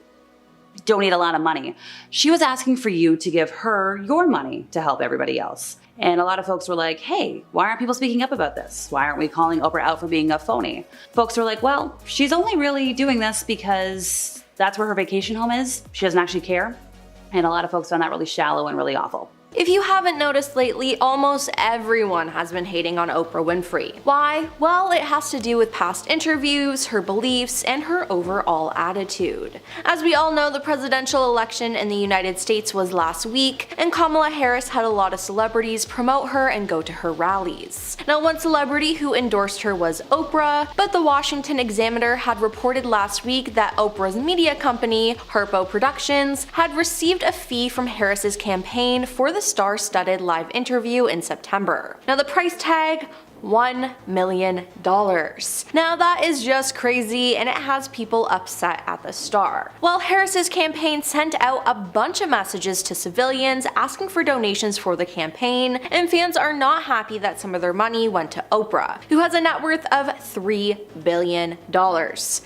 donate a lot of money. She was asking for you to give her your money to help everybody else. And a lot of folks were like, hey, why aren't people speaking up about this? Why aren't we calling Oprah out for being a phony? Folks were like, well, she's only really doing this because that's where her vacation home is. She doesn't actually care. And a lot of folks found that really shallow and really awful. If you haven't noticed lately, almost everyone has been hating on Oprah Winfrey. Why? Well, it has to do with past interviews, her beliefs, and her overall attitude. As we all know, the presidential election in the United States was last week, and Kamala Harris had a lot of celebrities promote her and go to her rallies. Now, one celebrity who endorsed her was Oprah, but the Washington Examiner had reported last week that Oprah's media company, Harpo Productions, had received a fee from Harris's campaign for the star-studded live interview in September. Now the price tag, $1 million. Now that is just crazy, and it has people upset at the star. Well, Harris's campaign sent out a bunch of messages to civilians asking for donations for the campaign, and fans are not happy that some of their money went to Oprah, who has a net worth of $3 billion.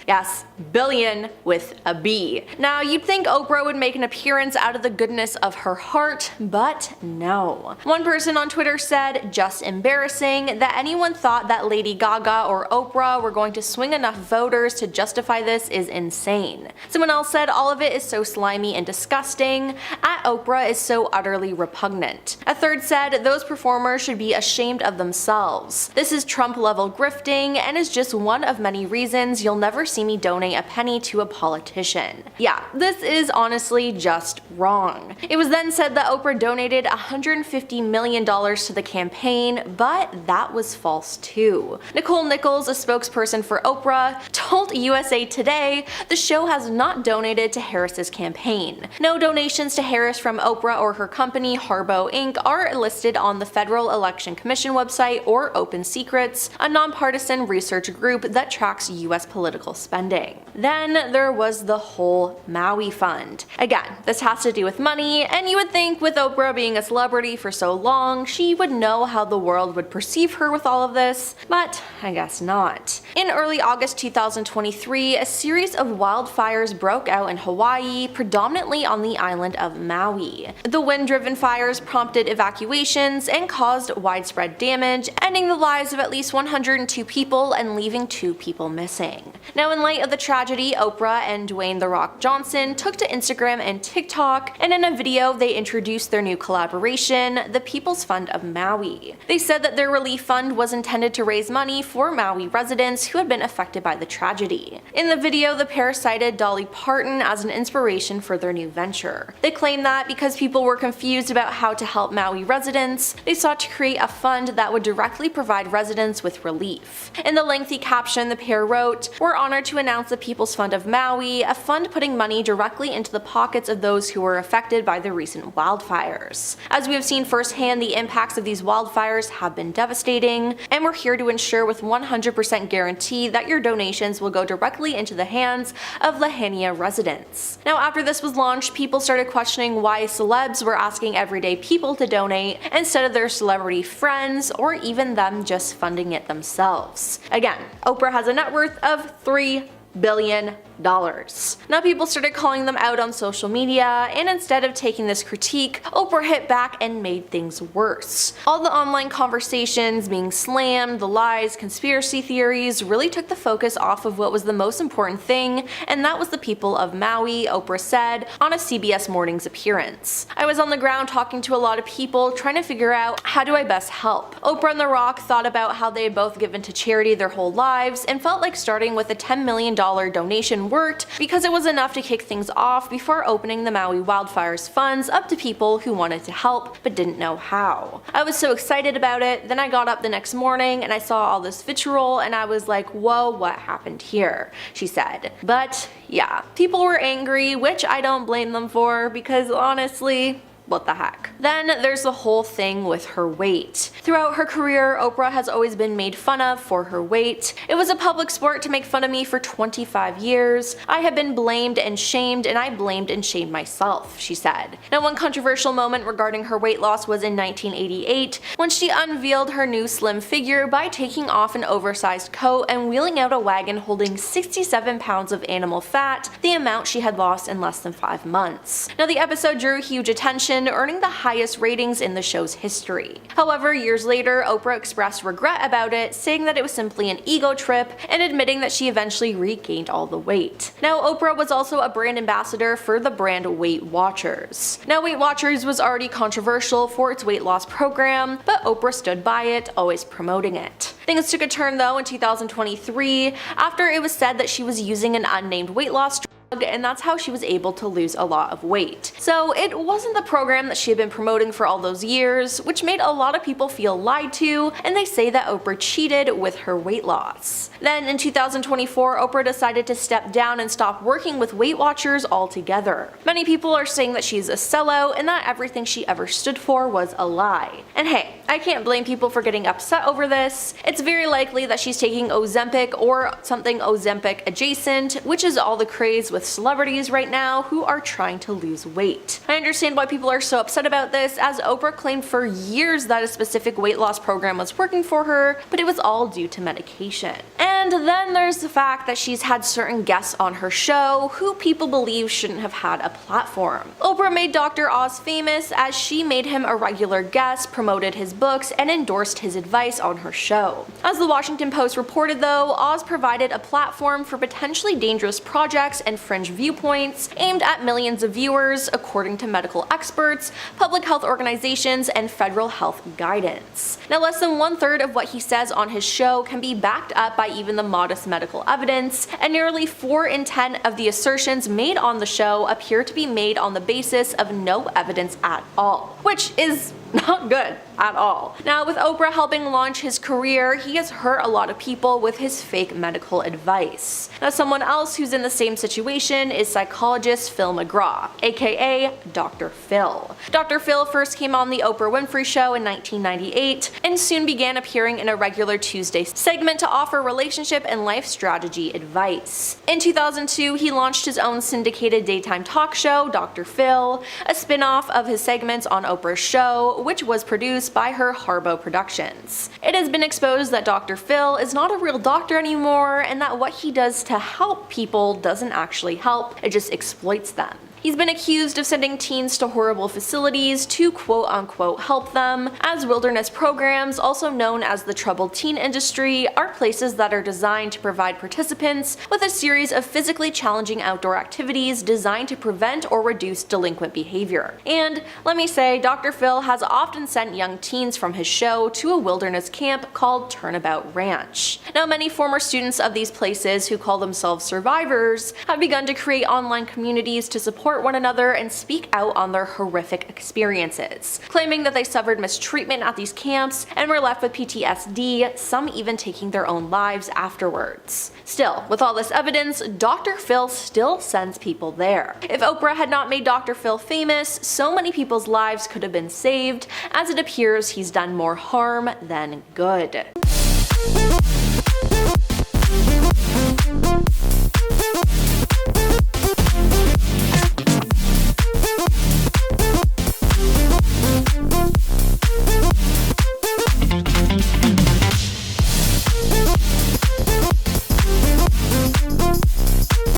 Yes, billion with a B. Now you'd think Oprah would make an appearance out of the goodness of her heart, but no. One person on Twitter said, just embarrassing that anyone thought that Lady Gaga or Oprah were going to swing enough voters to justify this is insane. Someone else said all of it is so slimy and disgusting. At Oprah is so utterly repugnant. A third said those performers should be ashamed of themselves. This is Trump level grifting and is just one of many reasons you'll never see me donate a penny to a politician. Yeah, this is honestly just wrong. It was then said that Oprah donated $150 million to the campaign, but that was false too. Nicole Nichols, a spokesperson for Oprah, told USA Today the show has not donated to Harris's campaign. No donations to Harris from Oprah or her company Harpo Inc. are listed on the Federal Election Commission website or Open Secrets, a nonpartisan research group that tracks US political spending. Then there was the whole Maui fund. Again, this has to do with money, and you would think with Oprah being a celebrity for so long, she would know how the world would perceive her with all of this, but I guess not. In early August 2023, a series of wildfires broke out in Hawaii, predominantly on the island of Maui. The wind-driven fires prompted evacuations and caused widespread damage, ending the lives of at least 102 people and leaving 2 people missing. Now, in light of the tragedy, Oprah and Dwayne "The Rock" Johnson took to Instagram and TikTok, and in a video they introduced their new collaboration, the People's Fund of Maui. They said that their relief fund fund was intended to raise money for Maui residents who had been affected by the tragedy. In the video, the pair cited Dolly Parton as an inspiration for their new venture. They claimed that because people were confused about how to help Maui residents, they sought to create a fund that would directly provide residents with relief. In the lengthy caption, the pair wrote, "We're honored to announce the People's Fund of Maui, a fund putting money directly into the pockets of those who were affected by the recent wildfires. As we have seen firsthand, the impacts of these wildfires have been devastating, and we're here to ensure with 100% guarantee that your donations will go directly into the hands of Lahaina residents." Now, after this was launched, people started questioning why celebs were asking everyday people to donate instead of their celebrity friends or even them just funding it themselves. Again, Oprah has a net worth of $3 billion. Now people started calling them out on social media, and instead of taking this critique, Oprah hit back and made things worse. All the online conversations being slammed, the lies, conspiracy theories really took the focus off of what was the most important thing, and that was the people of Maui, Oprah said on a CBS Mornings appearance. "I was on the ground talking to a lot of people, trying to figure out how do I best help." Oprah and The Rock thought about how they had both given to charity their whole lives and felt like starting with a $10 million donation worked because it was enough to kick things off before opening the Maui wildfires funds up to people who wanted to help but didn't know how. "I was so excited about it, then I got up the next morning and I saw all this vitriol and I was like, whoa, what happened here?" she said. But yeah, people were angry, which I don't blame them for, because honestly, what the heck. Then there's the whole thing with her weight. Throughout her career, Oprah has always been made fun of for her weight. "It was a public sport to make fun of me for 25 years. I have been blamed and shamed, and I blamed and shamed myself," she said. Now, one controversial moment regarding her weight loss was in 1988, when she unveiled her new slim figure by taking off an oversized coat and wheeling out a wagon holding 67 pounds of animal fat, the amount she had lost in less than 5 months. Now, the episode drew huge attention, earning the highest ratings in the show's history. However, years later, Oprah expressed regret about it, saying that it was simply an ego trip and admitting that she eventually regained all the weight. Now, Oprah was also a brand ambassador for the brand Weight Watchers. Now, Weight Watchers was already controversial for its weight loss program, but Oprah stood by it, always promoting it. Things took a turn though in 2023 after it was said that she was using an unnamed weight loss drug, and that's how she was able to lose a lot of weight. So it wasn't the program that she had been promoting for all those years, which made a lot of people feel lied to, and they say that Oprah cheated with her weight loss. Then in 2024, Oprah decided to step down and stop working with Weight Watchers altogether. Many people are saying that she's a sellout and that everything she ever stood for was a lie. And hey, I can't blame people for getting upset over this. It's very likely that she's taking Ozempic or something Ozempic adjacent, which is all the craze with celebrities right now who are trying to lose weight. I understand why people are so upset about this, as Oprah claimed for years that a specific weight loss program was working for her, but it was all due to medication. And then there's the fact that she's had certain guests on her show who people believe shouldn't have had a platform. Oprah made Dr. Oz famous as she made him a regular guest, promoted his books, and endorsed his advice on her show. As the Washington Post reported though, Oz provided a platform for potentially dangerous projects and fringe viewpoints aimed at millions of viewers, according to medical experts, public health organizations, and federal health guidance. Now, less than 1/3 of what he says on his show can be backed up by even the modest medical evidence, and nearly 4 in 10 of the assertions made on the show appear to be made on the basis of no evidence at all, which is not good at all. Now, with Oprah helping launch his career, he has hurt a lot of people with his fake medical advice. Now, someone else who's in the same situation is psychologist Phil McGraw, aka Dr. Phil. Dr. Phil first came on the Oprah Winfrey Show in 1998 and soon began appearing in a regular Tuesday segment to offer relationship and life strategy advice. In 2002, he launched his own syndicated daytime talk show, Dr. Phil, a spin-off of his segments on Oprah's show, which was produced by her Harbo Productions. It has been exposed that Dr. Phil is not a real doctor anymore, and that what he does to help people doesn't actually help, it just exploits them. He's been accused of sending teens to horrible facilities to quote-unquote help them, as wilderness programs, also known as the troubled teen industry, are places that are designed to provide participants with a series of physically challenging outdoor activities designed to prevent or reduce delinquent behavior. And let me say, Dr. Phil has often sent young teens from his show to a wilderness camp called Turnabout Ranch. Now, many former students of these places who call themselves survivors have begun to create online communities to support one another and speak out on their horrific experiences, claiming that they suffered mistreatment at these camps and were left with PTSD, some even taking their own lives afterwards. Still, with all this evidence, Dr. Phil still sends people there. If Oprah had not made Dr. Phil famous, so many people's lives could have been saved, as it appears he's done more harm than good.